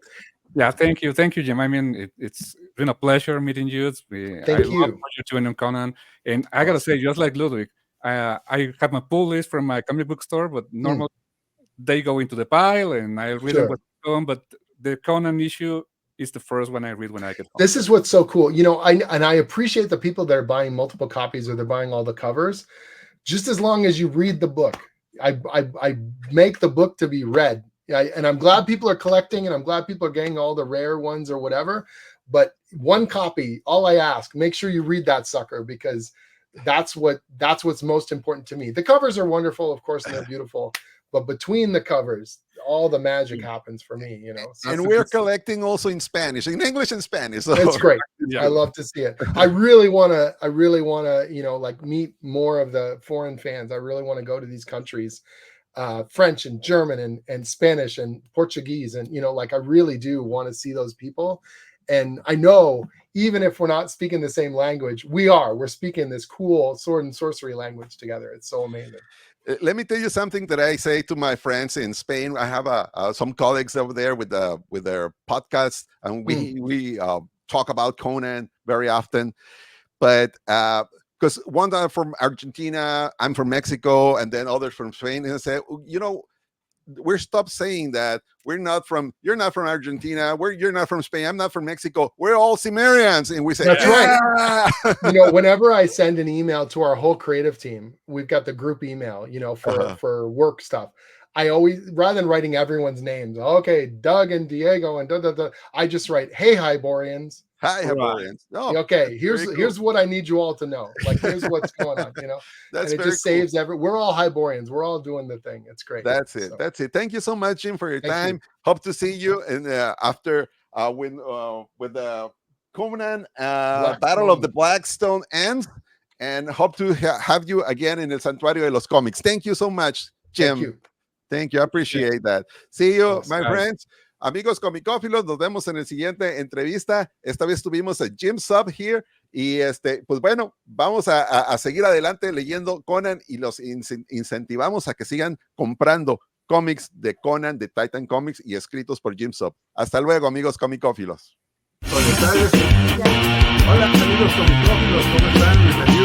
Yeah, thank you, Jim. I mean, it's been a pleasure meeting you. Thank you. Love what you're doing on Conan, and I gotta say, just like Ludwig, I have my pull list from my comic book store, but normally they go into the pile, and I read them what's going. But the Conan issue is the first one I read when I get home. This is what's so cool, I appreciate the people that are buying multiple copies or they're buying all the covers. Just as long as you read the book, I make the book to be read. And I'm glad people are collecting, and I'm glad people are getting all the rare ones or whatever. But one copy, all I ask, make sure you read that sucker, because that's what's most important to me. The covers are wonderful, of course, and they're beautiful, but between the covers, all the magic happens for me. So and we're collecting also in Spanish, in English and Spanish. So. It's great. I love to see it. I really want to, like, meet more of the foreign fans. I really want to go to these countries. French and German and Spanish and Portuguese, and I really do want to see those people. And I know, even if we're not speaking the same language, we're speaking this cool sword and sorcery language together. It's so amazing. Let me tell you something that I say to my friends in Spain. I have some colleagues over there with their podcasts, and we talk about Conan very often. But because one are from Argentina, I'm from Mexico, and then others from Spain, and I say, we're stopped saying that you're not from Argentina, you're not from Spain, I'm not from Mexico. We're all Cimmerians, and we say that's right. Whenever I send an email to our whole creative team, we've got the group email, for work stuff. I always, rather than writing everyone's names, okay, Doug and Diego and I just write, hey, Hyborians. Hi, Hyborians. Oh, okay, here's what I need you all to know. Like, here's what's going on, That's and it just saves we're all Hyborians. We're all doing the thing. It's great. That's it. That's it. Thank you so much, Jim, for your time. Hope to see you and after with the Conan Battle of the Blackstone ends, and hope to have you again in El Santuario de los Cómics. Thank you so much, Jim. Thank you. I appreciate that. See you, my friends. Amigos comicófilos, nos vemos en el siguiente entrevista. Esta vez tuvimos a Jim Zub here y pues bueno, vamos a seguir adelante leyendo Conan y los incentivamos a que sigan comprando cómics de Conan, de Titan Comics y escritos por Jim Zub. Hasta luego, amigos comicófilos. Hola, amigos comicófilos, ¿cómo están? Bienvenidos